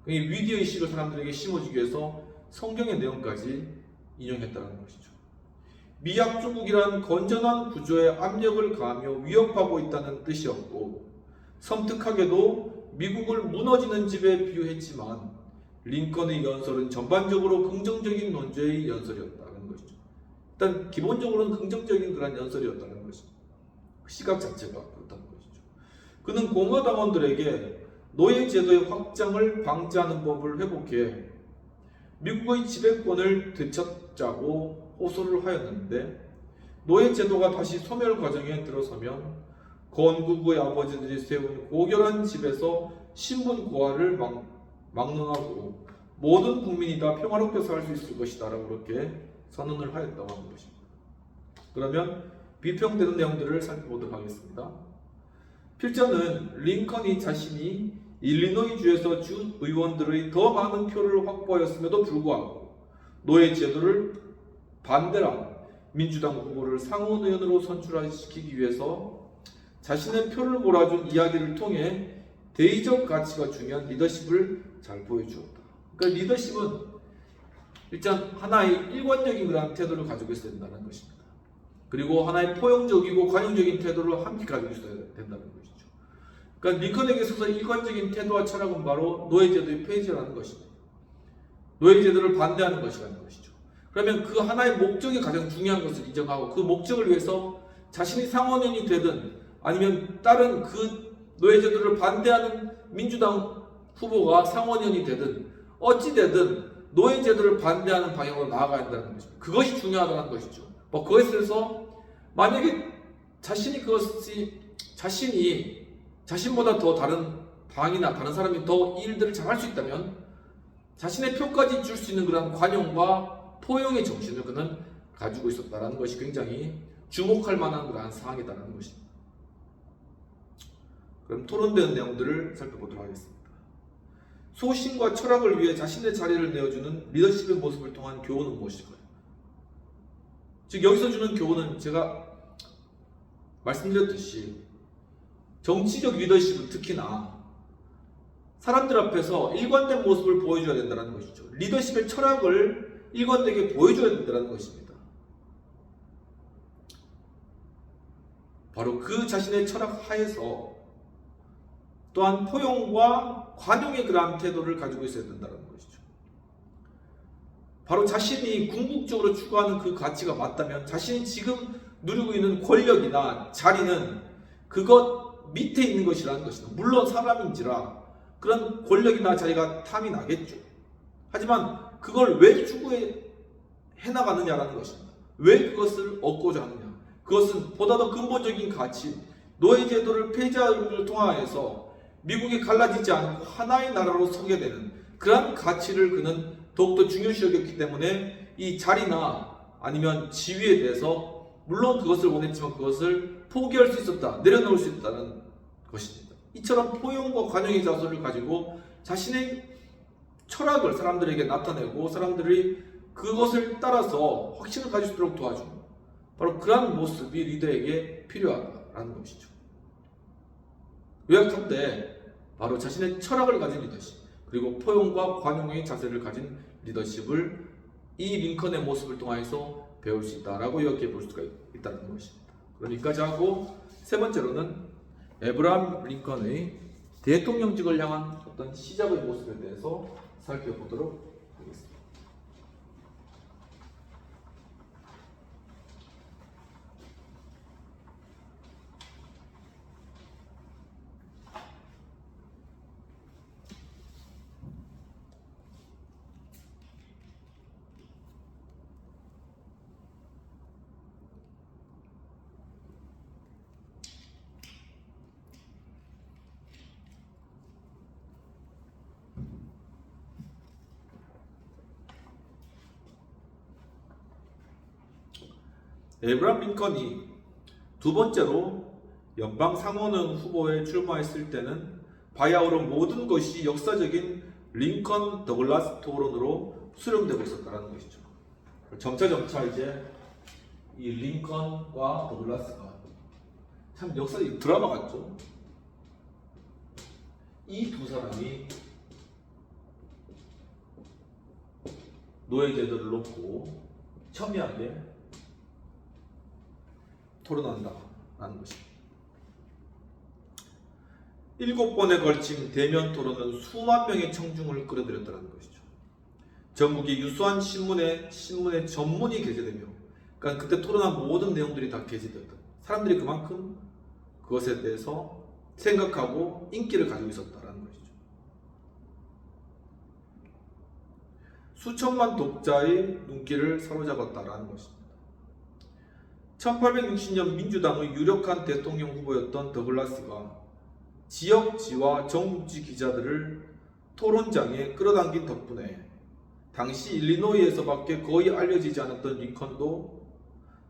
위기의식을 사람들에게 심어주기 위해서 성경의 내용까지 인용했다는 것이죠. 미합중국이란 건전한 구조에 압력을 가하며 위협하고 있다는 뜻이었고 섬뜩하게도 미국을 무너지는 집에 비유했지만 링컨의 연설은 전반적으로 긍정적인 논제의 연설이었다는 것이죠. 일단 기본적으로는 긍정적인 그런 연설이었다는 것이죠. 시각 자체가 그렇다는 것이죠. 그는 공화당원들에게 노예제도의 확장을 방지하는 법을 회복해 미국의 지배권을 되찾자고 호소를 하였는데 노예제도가 다시 소멸 과정에 들어서면 건국의 아버지들이 세운 고결한 집에서 신분 고하를 막론하고 모든 국민이 다 평화롭게 살 수 있을 것이다 라고 그렇게 선언을 하였다고 하는 것입니다. 그러면 비평되는 내용들을 살펴보도록 하겠습니다. 필자는 링컨이 자신이 일리노이주에서 주 의원들의 더 많은 표를 확보하였음에도 불구하고 노예제도를 반대한 민주당 후보를 상원의원으로 선출시키기 위해서 자신의 표를 몰아준 이야기를 통해 대의적 가치가 중요한 리더십을 잘 보여주었다. 그러니까 리더십은 일단 하나의 일관적인 그런 태도를 가지고 있어야 된다는 것입니다. 그리고 하나의 포용적이고 관용적인 태도를 함께 가지고 있어야 된다는 것이죠. 그러니까 링컨에게 있어서 일관적인 태도와 철학은 바로 노예제도의 폐지라는 것입니다. 노예제도를 반대하는 것이라는 것이죠. 그러면 그 하나의 목적이 가장 중요한 것을 인정하고 그 목적을 위해서 자신이 상원의원이 되든 아니면 다른 그 노예제도를 반대하는 민주당 후보가 상원의원이 되든 어찌 되든 노예제도를 반대하는 방향으로 나아가야 한다는 것입니다. 그것이 중요하다는 것이죠. 그것에서 만약에 자신이 자신보다 더 다른 당이나 다른 사람이 더 일들을 잘할 수 있다면 자신의 표까지 줄 수 있는 그런 관용과 포용의 정신을 그는 가지고 있었다라는 것이 굉장히 주목할 만한 그러한 사항이다라는 것입니다. 그럼 토론되는 내용들을 살펴보도록 하겠습니다. 소신과 철학을 위해 자신의 자리를 내어주는 리더십의 모습을 통한 교훈은 무엇일까요? 즉 여기서 주는 교훈은 제가 말씀드렸듯이 정치적 리더십은 특히나 사람들 앞에서 일관된 모습을 보여줘야 된다는 것이죠. 리더십의 철학을 일관되게 보여줘야 된다는 것입니다. 바로 그 자신의 철학 하에서 또한 포용과 관용의 그러한 태도를 가지고 있어야 된다는 것이죠. 바로 자신이 궁극적으로 추구하는 그 가치가 맞다면 자신이 지금 누리고 있는 권력이나 자리는 그것 밑에 있는 것이라는 것이다. 물론 사람인지라 그런 권력이나 자리가 탐이 나겠죠. 하지만 그걸 왜 추구해 나가느냐라는 것입니다. 왜 그것을 얻고자 하느냐. 그것은 보다 더 근본적인 가치, 노예제도를 폐지함을 통하여서 미국이 갈라지지 않고 하나의 나라로 서게 되는 그러한 가치를 그는 더욱더 중요시 여겼기 때문에 이 자리나 아니면 지위에 대해서 물론 그것을 원했지만 그것을 포기할 수 있었다, 내려놓을 수 있다는 것입니다. 이처럼 포용과 관용의 자세를 가지고 자신의 철학을 사람들에게 나타내고 사람들이 그것을 따라서 확신을 가질 수 있도록 도와주는 바로 그러한 모습이 리더에게 필요하다라는 것이죠. 요약한데 바로 자신의 철학을 가진 리더십 그리고 포용과 관용의 자세를 가진 리더십을 이 링컨의 모습을 통해서 배울 수 있다라고 이렇게 볼 수가 있다는 것입니다. 그럼 여기까지 하고 세 번째로는 에브라함 링컨의 대통령직을 향한 어떤 시작의 모습에 대해서 살펴보도록 하겠습니다. 에브라함 링컨이 두 번째로 연방 상원의원 후보에 출마했을 때는 바야흐로 모든 것이 역사적인 링컨 더글라스 토론으로 수렴되고 있었다는 것이죠. 점차 이제 이 링컨과 더글라스가 참 역사적 드라마 같죠. 이 두 사람이 노예제도를 놓고 첨예하게 토론한다라는 것입니다. 7번에 걸친 대면 토론은 수만 명의 청중을 끌어들였다는 것이죠. 전국의 유수한 신문에 전문이 게재되며, 그러니까 그때 토론한 모든 내용들이 다 게재되었다. 사람들이 그만큼 그것에 대해서 생각하고 인기를 가지고 있었다라는 것이죠. 수천만 독자의 눈길을 사로잡았다라는 것입니다. 1860년 민주당의 유력한 대통령 후보였던 더글라스가 지역지와 전국지 기자들을 토론장에 끌어당긴 덕분에 당시 일리노이에서밖에 거의 알려지지 않았던 링컨도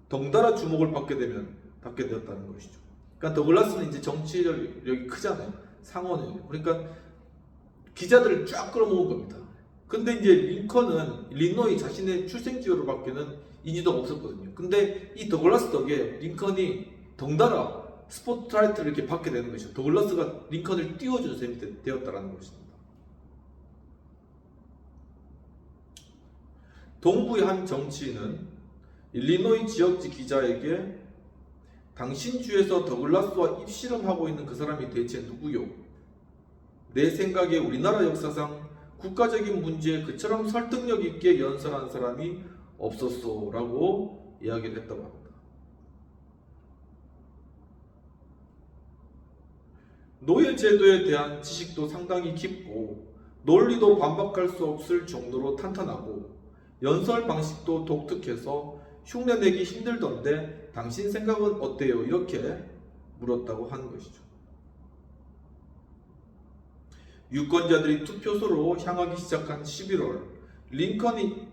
덩달아 주목을 받게 되었다는 것이죠. 그러니까 더글라스는 이제 정치력이 크잖아요. 상원에. 그러니까 기자들을 쫙 끌어모은 겁니다. 근데 이제 링컨은 일리노이 자신의 출생지역으로밖에는 인지도가 없었거든요. 근데 이 더글라스 덕에 링컨이 덩달아 스포트라이트를 이렇게 받게 되는 것이죠. 더글라스가 링컨을 띄워준 셈이 되었다는 것입니다. 동부의 한 정치인은 일리노이 지역지 기자에게 당신 주에서 더글라스와 입씨름하고 있는 그 사람이 대체 누구요? 내 생각에 우리나라 역사상 국가적인 문제에 그처럼 설득력 있게 연설한 사람이 없었소 라고 이야기를 했다고 합니다. 노예제도에 대한 지식도 상당히 깊고 논리도 반박할 수 없을 정도로 탄탄하고 연설 방식도 독특해서 흉내내기 힘들던데 당신 생각은 어때요? 이렇게 물었다고 하는 것이죠. 유권자들이 투표소로 향하기 시작한 11월, 링컨이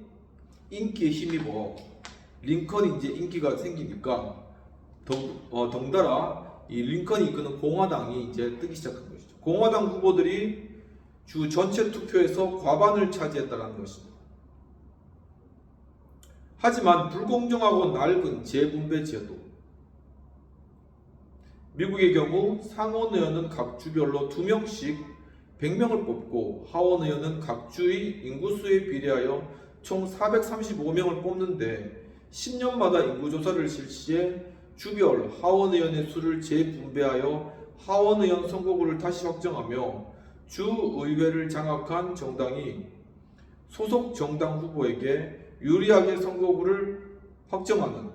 인기에 힘입어 링컨이 이제 인기가 생기니까 덩달아 이 링컨이 이끄는 공화당이 이제 뜨기 시작한 것이죠. 공화당 후보들이 주 전체 투표에서 과반을 차지했다는 것입니다. 하지만 불공정하고 낡은 재분배 제도, 미국의 경우 상원 의원은 각 주별로 2명씩 100명을 뽑고 하원 의원은 각 주의 인구수에 비례하여 총 435명을 뽑는데 10년마다 인구조사를 실시해 주별 하원 의원의 수를 재분배하여 하원 의원 선거구를 다시 확정하며 주의회를 장악한 정당이 소속 정당 후보에게 유리하게 선거구를 확정하는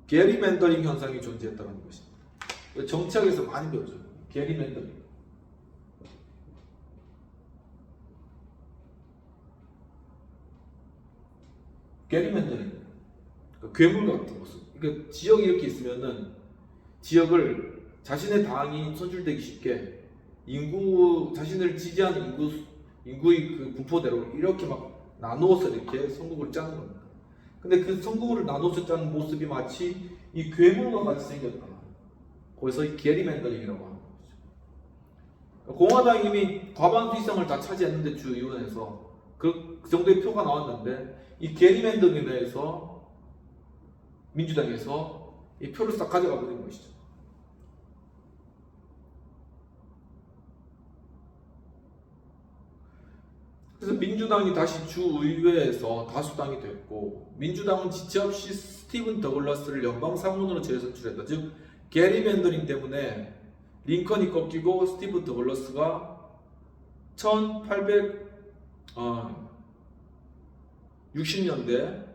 게리맨더링 현상이 존재했다는 것입니다. 정치학에서 많이 배우죠. 게리맨더링. 게리맨더링. 괴물 같은 모습. 그러니까 지역이 이렇게 있으면은 지역을 자신의 당이 선출되기 쉽게 자신을 지지하는 인구의 그 분포대로 이렇게 막 나누어서 이렇게 선거구를 짜는 겁니다. 근데 그 선거구를 나눠서 짜는 모습이 마치 이 괴물과 같이 생겼다. 거기서 이 게리맨더링이라고 하는 거죠. 공화당이 이미 과반수 이상을 다 차지했는데 주의원에서 그 정도의 표가 나왔는데 이 게리맨더링에 대해서 민주당에서 이 표를 싹 가져가 버린 것이죠. 그래서 민주당이 다시 주의회에서 다수당이 됐고 민주당은 지체 없이 스티븐 더글라스를 연방 상원으로 재선출했다. 즉 게리맨더링 때문에 링컨이 꺾이고 스티븐 더글라스가 1860년대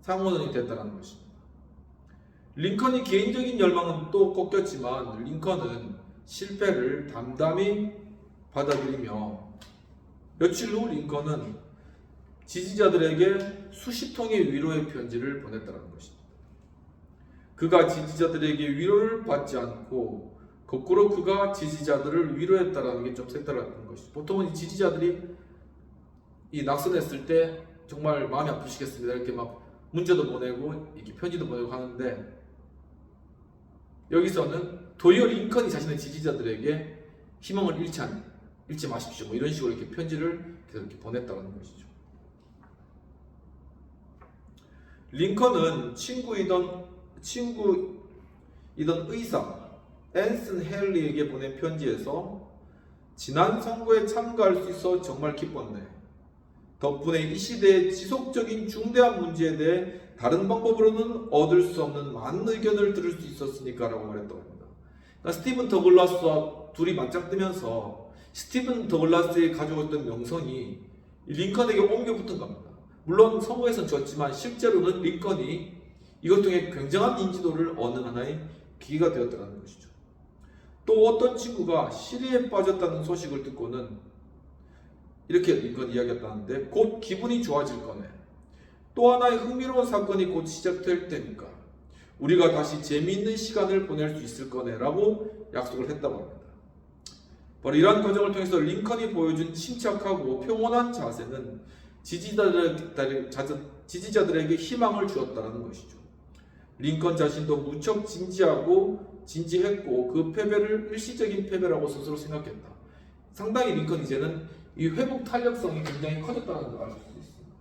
상원의원이 됐다는 것입니다. 링컨이 개인적인 열망은 또 꺾였지만 링컨은 실패를 담담히 받아들이며 며칠 후 링컨은 지지자들에게 수십 통의 위로의 편지를 보냈다는 것입니다. 그가 지지자들에게 위로를 받지 않고 거꾸로 그가 지지자들을 위로했다는 게 좀 색달랐던 것이죠. 보통은 지지자들이 이 낙선했을 때 정말 마음이 아프시겠습니다. 이렇게 막 문자도 보내고 이렇게 편지도 보내고 하는데 여기서는 도리어 링컨이 자신의 지지자들에게 희망을 잃지 마십시오. 뭐 이런 식으로 이렇게 편지를 계속 이렇게 보냈다는 것이죠. 링컨은 친구이던 의사 앤슨 헨리에게 보낸 편지에서 지난 선거에 참가할 수 있어 정말 기뻤네. 덕분에 이 시대의 지속적인 중대한 문제에 대해 다른 방법으로는 얻을 수 없는 많은 의견을 들을 수 있었으니까 라고 말했다고 합니다. 그러니까 스티븐 더글라스와 둘이 맞짱뜨면서 스티븐 더글라스의 가지고 있던 명성이 링컨에게 옮겨 붙은 겁니다. 물론 선거에서는 졌지만 실제로는 링컨이 이것 통해 굉장한 인지도를 얻는 하나의 기회가 되었다는 것이죠. 또 어떤 친구가 시리에 빠졌다는 소식을 듣고는 이렇게 링컨이 이야기했다는데 곧 기분이 좋아질 거네. 또 하나의 흥미로운 사건이 곧 시작될 테니까 우리가 다시 재미있는 시간을 보낼 수 있을 거네 라고 약속을 했다고 합니다. 바로 이러한 과정을 통해서 링컨이 보여준 침착하고 평온한 자세는 지지자들에게 희망을 주었다는 것이죠. 링컨 자신도 무척 진지했고 그 패배를 일시적인 패배라고 스스로 생각했다. 상당히 링컨 이제는 이 회복 탄력성이 굉장히 커졌다는 걸 알 수 있습니다.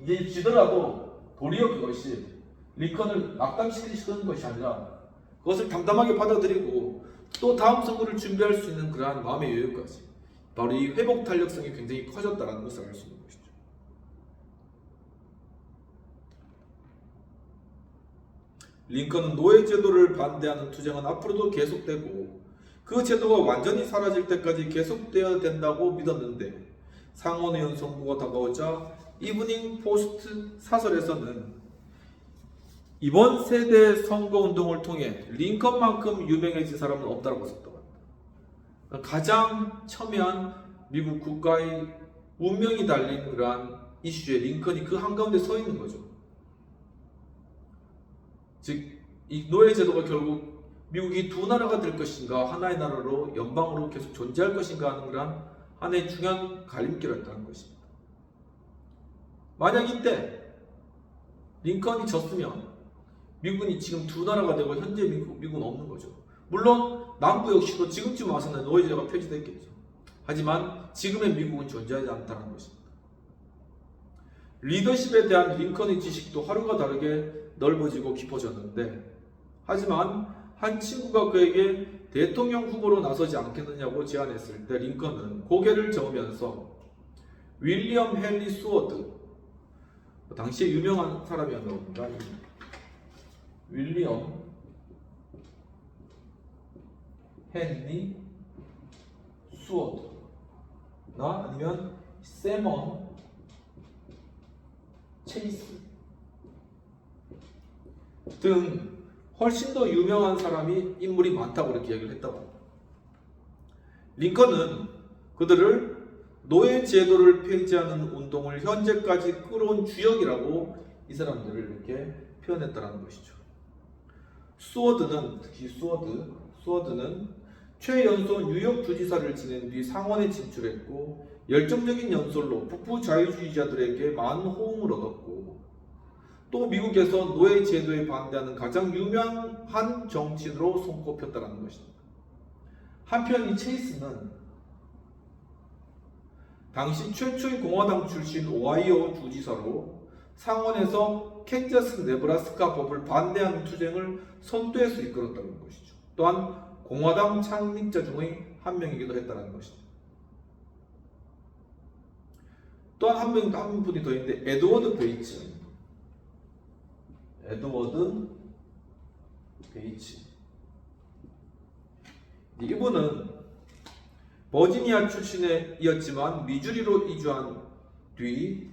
이제 지더라도 도리어 그것이 링컨을 낙담시키는 것이 아니라 그것을 담담하게 받아들이고 또 다음 선거를 준비할 수 있는 그러한 마음의 여유까지 바로 이 회복 탄력성이 굉장히 커졌다는 것을 알 수 있는 것이죠. 링컨은 노예제도를 반대하는 투쟁은 앞으로도 계속되고 그 제도가 완전히 사라질 때까지 계속되어야 된다고 믿었는데 상원의원 선거가 다가오자 이브닝 포스트 사설에서는 이번 세대 선거운동을 통해 링컨만큼 유명해진 사람은 없다고 썼다고 합니다. 가장 첨예한 미국 국가의 운명이 달린 그러한 이슈에 링컨이 그 한가운데 서 있는 거죠. 즉, 이 노예 제도가 결국 미국이 두 나라가 될 것인가, 하나의 나라로 연방으로 계속 존재할 것인가 하는 그런 하나의 중요한 갈림길이었다는 것입니다. 만약 이때 링컨이 졌으면 미국이 지금 두 나라가 되고 현재 미국은 없는 거죠. 물론 남부 역시도 지금쯤 와서는 노예제도가 폐지됐겠죠. 하지만 지금의 미국은 존재하지 않다는 것입니다. 리더십에 대한 링컨의 지식도 하루가 다르게 넓어지고 깊어졌는데, 하지만 한 친구가 그에게 대통령 후보로 나서지 않겠느냐고 제안했을 때 링컨은 고개를 저으면서 윌리엄 헨리 수워드, 당시에 유명한 사람이었는가, 윌리엄 헨리 수워드나 아니면 세먼 체이스 등 훨씬 더 유명한 사람이 인물이 많다고 이렇게 얘기를 했다고 합니다. 링컨은 그들을 노예 제도를 폐지하는 운동을 현재까지 끌어온 주역이라고 이 사람들을 이렇게 표현했다는 것이죠. 수워드는, 특히 수워드는 최연소 뉴욕 주지사를 지낸 뒤 상원에 진출했고, 열정적인 연설로 북부 자유주의자들에게 많은 호응을 얻었고, 또 미국에서 노예 제도에 반대하는 가장 유명한 정치인으로 손꼽혔다는 것입니다. 한편 이 체이스는 당시 최초의 공화당 출신 오하이오 주지사로 상원에서 캔자스 네브라스카 법을 반대하는 투쟁을 선두에서 이끌었다는 것이죠. 또한 공화당 창립자 중의 한 명이기도 했다는 것입니다. 또한 한 분이 더 있는데 에드워드 베이츠. 이분은 버지니아 출신이었지만 미주리로 이주한 뒤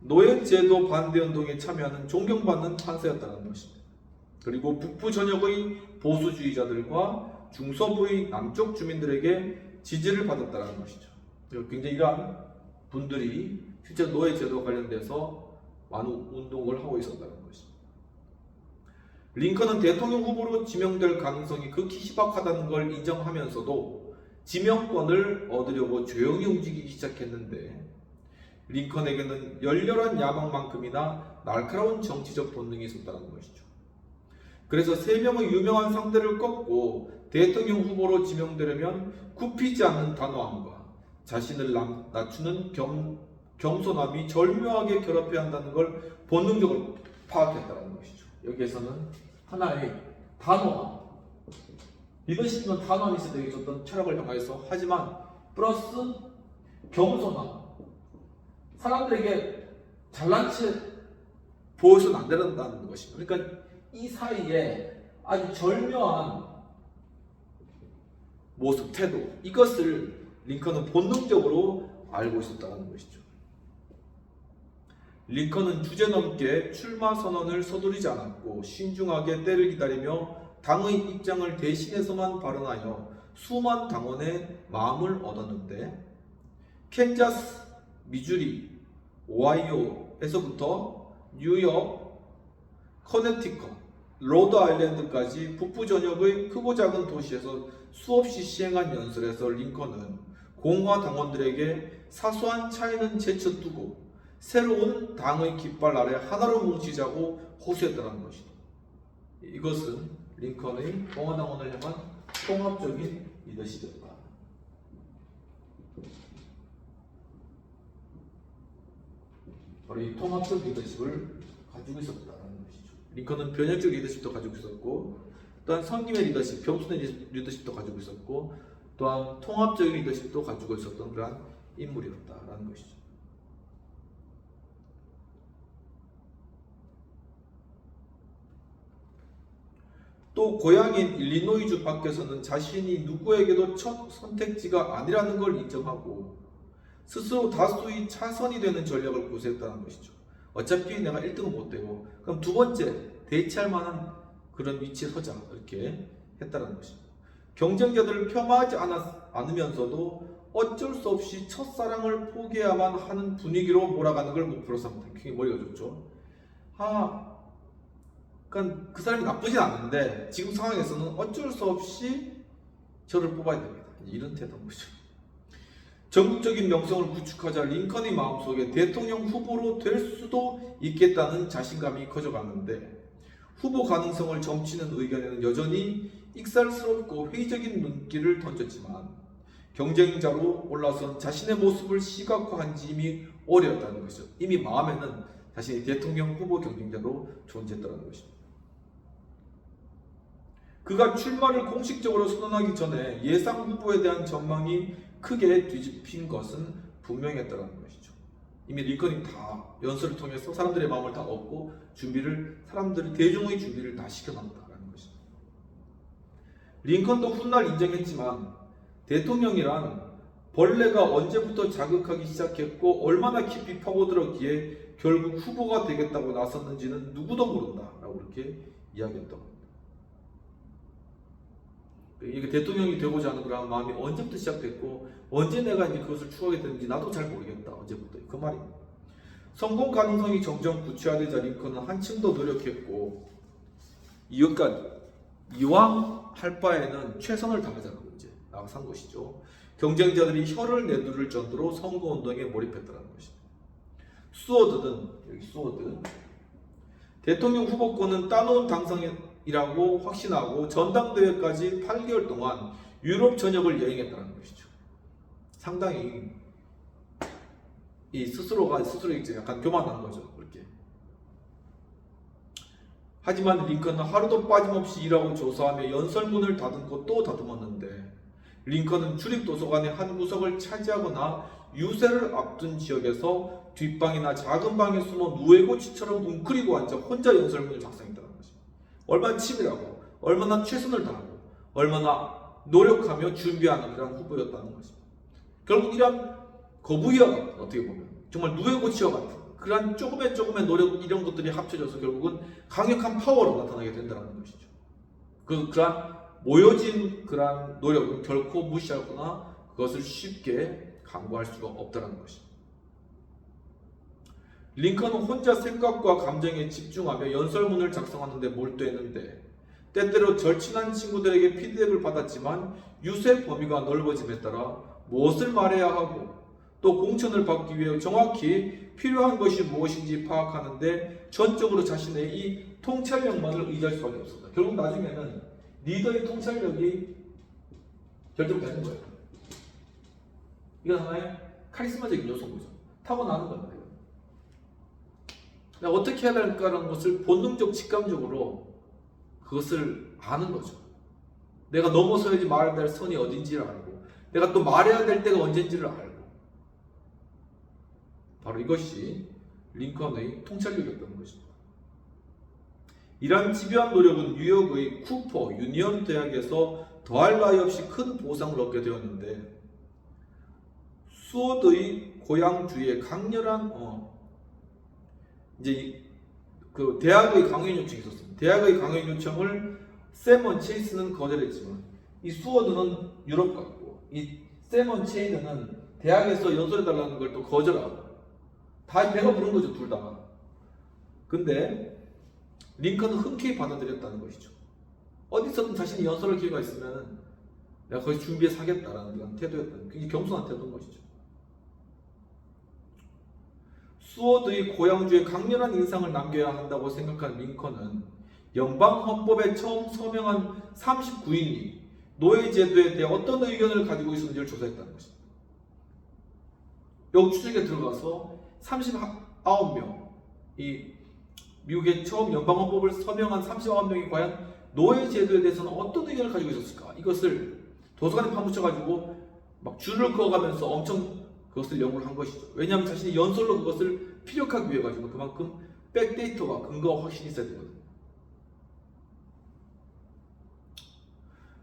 노예제도 반대운동에 참여하는 존경받는 판사였다는 것입니다. 그리고 북부 전역의 보수주의자들과 중서부의 남쪽 주민들에게 지지를 받았다는 것이죠. 굉장히 이러한 분들이 실제 노예제도 관련돼서 많은 운동을 하고 있었다는 것입니다. 링컨은 대통령 후보로 지명될 가능성이 극히 희박하다는 걸 인정하면서도 지명권을 얻으려고 조용히 움직이기 시작했는데, 링컨에게는 열렬한 야망만큼이나 날카로운 정치적 본능이 있었다는 것이죠. 그래서 3명의 유명한 상대를 꺾고 대통령 후보로 지명되려면 굽히지 않는 단호함과 자신을 낮추는 겸손함이 절묘하게 결합해야 한다는 걸 본능적으로 파악했다는 것이죠. 여기에서는 하나의 단호함, 리더십이면 단호함이 있어야 되겠죠. 어떤 철학을 향해서. 하지만 플러스 겸손함, 사람들에게 잘난 채 보여서는 안 된다는 것입니다. 그러니까 이 사이에 아주 절묘한 모습, 태도, 이것을 링컨은 본능적으로 알고 있었다는 것이죠. 링컨은 주제넘게 출마 선언을 서두르지 않았고 신중하게 때를 기다리며 당의 입장을 대신해서만 발언하여 수만 당원의 마음을 얻었는데, 캔자스, 미주리, 오하이오에서부터 뉴욕, 커네티컷, 로드아일랜드까지 북부 전역의 크고 작은 도시에서 수없이 시행한 연설에서 링컨은 공화 당원들에게 사소한 차이는 제쳐두고 새로운 당의 깃발 아래 하나로 뭉치자고 호소했다는 것이다. 이것은 링컨의 공화당원을 향한 통합적인 리더십이었다. 바로 이 통합적 리더십을 가지고 있었다는 것이죠. 링컨은 변혁적 리더십도 가지고 있었고, 또한 성김의 리더십, 겸손의 리더십도 가지고 있었고, 또한 통합적인 리더십도 가지고 있었던 그러한 인물이었다라는 것이죠. 또 고향인 일리노이주 밖에서는 자신이 누구에게도 첫 선택지가 아니라는 걸 인정하고 스스로 다수의 차선이 되는 전략을 고수했다는 것이죠. 어차피 내가 1등은 못 되고 그럼 두 번째 대체할 만한 그런 위치에 서자, 이렇게 했다는 것입니다. 경쟁자들을 폄하하지 않으면서도 어쩔 수 없이 첫사랑을 포기해야만 하는 분위기로 몰아가는 걸 목표로 삼는다. 굉장히 머리가 좋죠. 그러니까 그 사람이 나쁘진 않은데 지금 상황에서는 어쩔 수 없이 저를 뽑아야 됩니다. 이런 태도인 거죠. 전국적인 명성을 구축하자 링컨의 마음속에 대통령 후보로 될 수도 있겠다는 자신감이 커져가는데 후보 가능성을 점치는 의견에는 여전히 익살스럽고 회의적인 눈길을 던졌지만 경쟁자로 올라선 자신의 모습을 시각화한 지 이미 오래였다는 것이죠. 이미 마음에는 자신이 대통령 후보 경쟁자로 존재했다는 것입니다. 그가 출마를 공식적으로 선언하기 전에 예상 후보에 대한 전망이 크게 뒤집힌 것은 분명했다는 것이죠. 이미 링컨이 다 연설을 통해서 사람들의 마음을 다 얻고 대중의 준비를 다 시켜놨다는 것입니다. 링컨도 훗날 인정했지만 대통령이란 벌레가 언제부터 자극하기 시작했고 얼마나 깊이 파고들었기에 결국 후보가 되겠다고 나섰는지는 누구도 모른다라고 이렇게 이야기했다고 합니다. 이게 대통령이 되고자 하는 그런 마음이 언제부터 시작됐고 언제 내가 이제 그것을 추구하게 되는지 나도 잘 모르겠다. 언제부터 그 말입니다. 성공 가능성이 점점 구체화되자 링컨은 한층 더 노력했고 이왕 할 바에는 최선을 다하자고 이제 나가산 것이죠. 경쟁자들이 혀를 내두를 정도로 선거운동에 몰입했다는 것입니다. 수워드 대통령 후보권은 따놓은 당선이라고 확신하고 전당대회까지 8개월 동안 유럽 전역을 여행했다는 것이죠. 상당히 스스로 이제 약간 교만한 거죠. 그렇게. 하지만 링컨은 하루도 빠짐없이 일하고 조사하며 연설문을 다듬고 또 다듬었는데 링컨은 주립도서관의 한 구석을 차지하거나 유세를 앞둔 지역에서 뒷방이나 작은 방에 숨어 누에고치처럼 웅크리고 앉아 혼자 연설문을 작성했다는 것입니다. 얼마나 치밀하고 얼마나 최선을 다하고 얼마나 노력하며 준비하는 그런 후보였다는 것입니다. 결국 이런 거부이와 같은, 어떻게 보면 정말 누에고치와 같은 그런 조금의 노력 이런 것들이 합쳐져서 결국은 강력한 파워로 나타나게 된다는 것이죠. 그러한 모여진 그러한 노력은 결코 무시하거나 그것을 쉽게 간과할 수가 없다는 것입니다. 링컨은 혼자 생각과 감정에 집중하며 연설문을 작성하는데 몰두했는데 때때로 절친한 친구들에게 피드백을 받았지만 유세 범위가 넓어짐에 따라 무엇을 말해야 하고 또 공천을 받기 위해 정확히 필요한 것이 무엇인지 파악하는데 전적으로 자신의 이 통찰력만을 의지할 수밖에 없습니다. 결국 나중에는 리더의 통찰력이 결정되는 거예요. 이건 하나의 카리스마적인 요소인 거죠. 타고나는 겁니다. 내가 어떻게 해야 될까라는 것을 본능적, 직감적으로 그것을 아는 거죠. 내가 넘어서야지 말해야 될 선이 어딘지를 알고 내가 또 말해야 될 때가 언제인지를 알고 바로 이것이 링컨의 통찰력이었던 것입니다. 이러한 집요한 노력은 뉴욕의 쿠퍼 유니언 대학에서 더할 나위 없이 큰 보상을 얻게 되었는데 수워드의 고향주의 강렬한 이제 그 대학의 강연 요청이 있었습니다. 대학의 강연 요청을 세먼 체이스는 거절했지만 이 수워드는 유럽 갔고 이 세먼 체이드는 대학에서 연설해달라는 걸 또 거절하고 다 배가 부른 거죠, 둘 다. 근데 링컨은 흔쾌히 받아들였다는 것이죠. 어디서든 자신이 연설할 기회가 있으면 내가 거기서 준비해서 하겠다라는 그런 태도였던, 굉장히 겸손한 태도인 것이죠. 수워드의 고향주에 강렬한 인상을 남겨야 한다고 생각한 링컨은 연방헌법에 처음 서명한 39인이 노예제도에 대해 어떤 의견을 가지고 있었는지를 조사했다는 것입니다. 여기 추적에 들어가서 39명, 이 미국의 처음 연방헌법을 서명한 39명이 과연 노예제도에 대해서는 어떤 의견을 가지고 있었을까? 이것을 도서관에 파묻혀가지고 막 줄을 그어가면서 엄청 그것을 연구를 한 것이죠. 왜냐하면 자신이 연설로 그것을 피력하기 위해 가지고 그만큼 백데이터와 근거와 확신이 있어야 되거든요.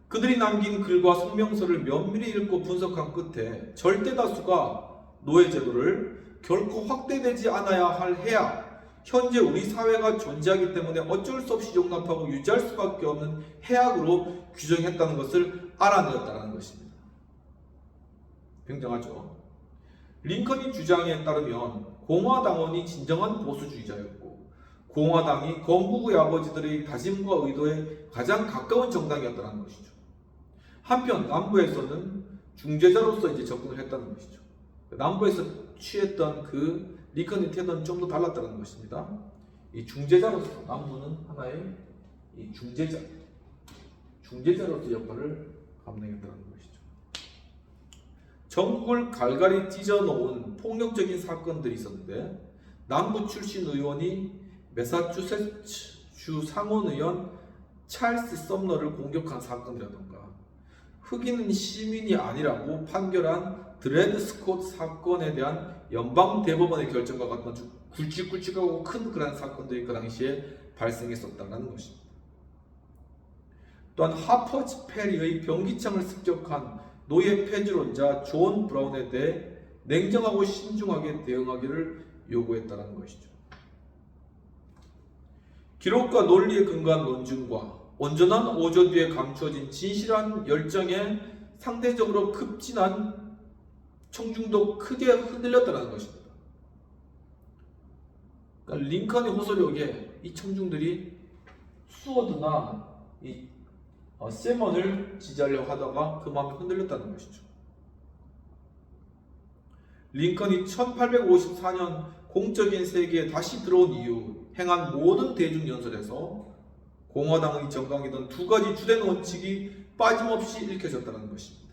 그들이 남긴 글과 성명서를 면밀히 읽고 분석한 끝에 절대 다수가 노예제도를 결코 확대되지 않아야 할 해악, 현재 우리 사회가 존재하기 때문에 어쩔 수 없이 용납하고 유지할 수밖에 없는 해악으로 규정했다는 것을 알아내었다는 것입니다. 굉장하죠. 링컨이 주장에 따르면 공화당원이 진정한 보수주의자였고 공화당이 건국의 아버지들의 다짐과 의도에 가장 가까운 정당이었다는 것이죠. 한편 남부에서는 중재자로서 이제 접근을 했다는 것이죠. 남부에서 취했던 그 링컨의 태도는 좀 더 달랐다는 것입니다. 이 중재자로서 남부는 하나의 이 중재자로서 역할을 감당했다는 것이죠. 전국을 갈갈이 찢어놓은 폭력적인 사건들이 있었는데 남부 출신 의원이 매사추세츠 상원의원 찰스 썸너를 공격한 사건이라던가 흑인은 시민이 아니라고 판결한 드레드 스콧 사건에 대한 연방 대법원의 결정과 같은 아주 굵직굵직하고 큰 그런 사건들이 그 당시에 발생했었다는 것입니다. 또한 하퍼즈 페리의 변기창을 습격한 노예 폐지론자 존 브라운에 대해 냉정하고 신중하게 대응하기를 요구했다는 것이죠. 기록과 논리에 근거한 논증과 온전한 오조 뒤에 감추어진 진실한 열정에 상대적으로 급진한 청중도 크게 흔들렸다는 것입니다. 그러니까 링컨의 호소력에 이 청중들이 수어드나 이 세먼을 지지하려고 하다가 그 마음이 흔들렸다는 것이죠. 링컨이 1854년 공적인 세계에 다시 들어온 이후 행한 모든 대중연설에서 공화당의 정강이던 두 가지 주된 원칙이 빠짐없이 읽혀졌다는 것입니다.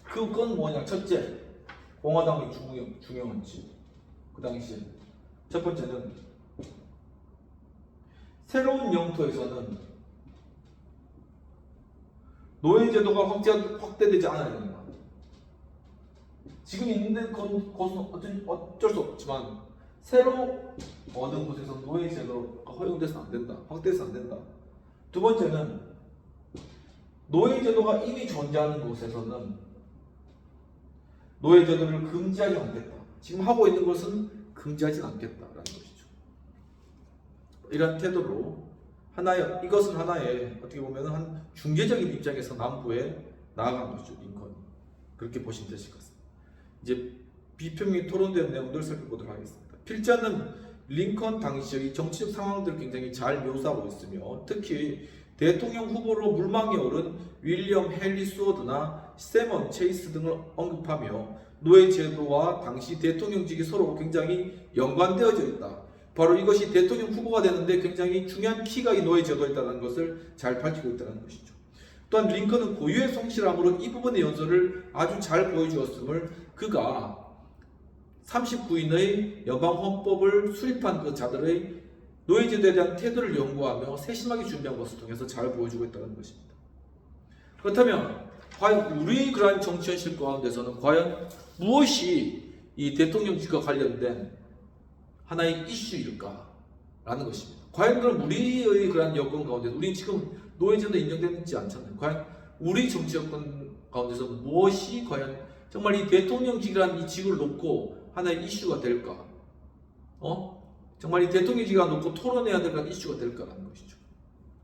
그건 뭐냐? 첫째, 공화당의 중요 원칙. 그 당시에 첫 번째는 새로운 영토에서는 노예제도가 확대되지 않아야 된다. 지금 있는 곳은 어쩔 수 없지만 새로 얻은 곳에서 노예제도가 허용돼서는 안 된다. 확대해서는 안 된다. 두 번째는 노예제도가 이미 존재하는 곳에서는 노예제도를 금지하지 않겠다. 지금 하고 있는 것은 금지하지는 않겠다라는 것이죠. 이런 태도로 이것은 하나의 어떻게 보면 한 중재적인 입장에서 남부에 나아간 것이죠. 링컨이. 그렇게 보시면 되실 것 같습니다. 이제 비평이 토론된 내용들을 살펴보도록 하겠습니다. 필자는 링컨 당시의 정치적 상황들을 굉장히 잘 묘사하고 있으며 특히 대통령 후보로 물망에 오른 윌리엄 헨리 수어드나 세먼 체이스 등을 언급하며 노예제도와 당시 대통령직이 서로 굉장히 연관되어져 있다. 바로 이것이 대통령 후보가 되는데 굉장히 중요한 키가 이 노예제도였다는 것을 잘 밝히고 있다는 것이죠. 또한 링컨은 고유의 성실함으로 이 부분의 연설을 아주 잘 보여주었음을 그가 39인의 연방헌법을 수립한 그 자들의 노예제도에 대한 태도를 연구하며 세심하게 준비한 것을 통해서 잘 보여주고 있다는 것입니다. 그렇다면 과연 우리 그러한 정치 현실 가운데서는 과연 무엇이 이 대통령직과 관련된 하나의 이슈일까라는 것입니다. 과연 그럼 우리의 그러한 여건 가운데 우리는 지금 노예제도 인정되지 않잖아요. 과연 우리 정치 여건 가운데서 무엇이 과연 정말 이 대통령직이라는 이 직을 놓고 하나의 이슈가 될까? 정말 이 대통령직을 놓고 토론해야 될 그런 이슈가 될까라는 것이죠.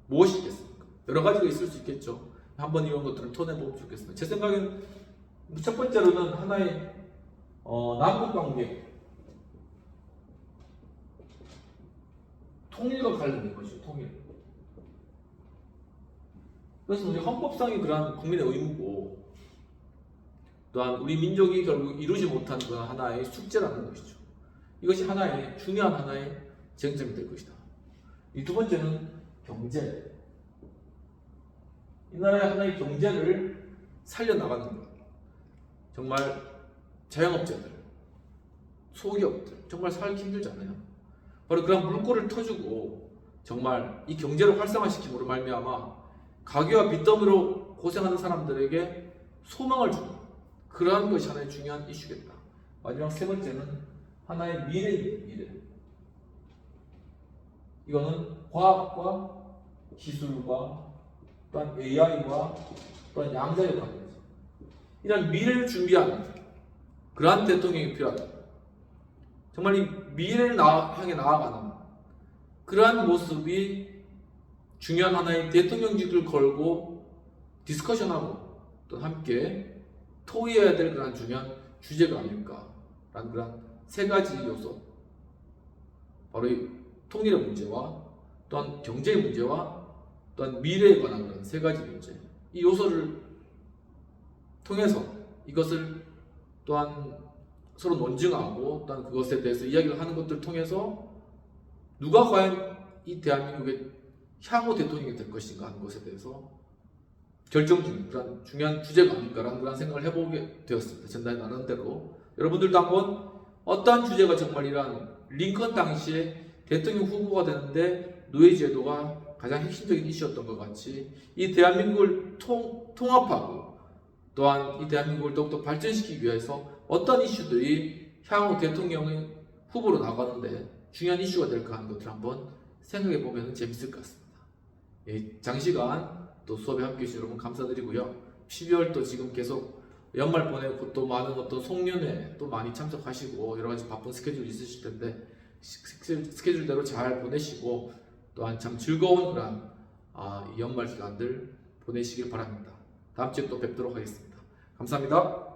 무엇이겠습니까? 여러 가지가 있을 수 있겠죠. 한번 이런 것들을 토론해보면 좋겠습니다. 제 생각엔 첫 번째로는 하나의 남북관계 통일과 관련된 것이죠. 통일. 그래서 우리 헌법상의 그러한 국민의 의무고 또한 우리 민족이 결국 이루지 못한 그 하나의 숙제라는 것이죠. 이것이 하나의 중요한 하나의 쟁점이 될 것이다. 이 두 번째는 경제. 이 나라의 하나의 경제를 살려나가는 것. 정말 자영업자들, 소기업들 정말 살기 힘들잖아요. 바로 그런 물꼬를 터주고 정말 이 경제를 활성화시킴으로 말미암아 가계와 빚더미로 고생하는 사람들에게 소망을 주는 그러한 것이 하나의 중요한 이슈겠다. 마지막 세 번째는 하나의 미래입니다. 미래. 이거는 과학과 기술과 또한 AI와 또한 양자의 관계죠. 이런 미래를 준비하는 그러한 대통령이 필요하다. 정말 이 미래를 향해 나아가는 그러한 모습이 중요한 하나의 대통령직을 걸고 디스커션하고 또 함께 토의해야 될 그런 중요한 주제가 아닐까라는 그런 세 가지 요소, 바로 이 통일의 문제와 또한 경제의 문제와 또한 미래에 관한 그런 세 가지 문제, 이 요소를 통해서 이것을 또한 서로 논증하고 또한 그것에 대해서 이야기를 하는 것들을 통해서 누가 과연 이 대한민국의 향후 대통령이 될 것인가 하는 것에 대해서 결정적인 그런 중요한 주제가 아닐까라는 그런 생각을 해보게 되었습니다. 전날 나름대로 여러분들도 한번 어떠한 주제가 정말 이러한 링컨 당시에 대통령 후보가 되는데 노예제도가 가장 핵심적인 이슈였던 것 같이 이 대한민국을 통합하고 또한 이 대한민국을 더욱더 발전시키기 위해서 어떤 이슈들이 향후 대통령의 후보로 나가는데 중요한 이슈가 될까 하는 것들을 한번 생각해 보면 재밌을 것 같습니다. 장시간 또 수업에 함께 해주신 여러분 감사드리고요. 12월 또 지금 계속 연말 보내고 또 많은 어떤 송년회 또 많이 참석하시고 여러 가지 바쁜 스케줄 있으실 텐데 스케줄대로 잘 보내시고 또한 참 즐거운 그런 이 연말 기간들 보내시길 바랍니다. 다음 주에 또 뵙도록 하겠습니다. 감사합니다.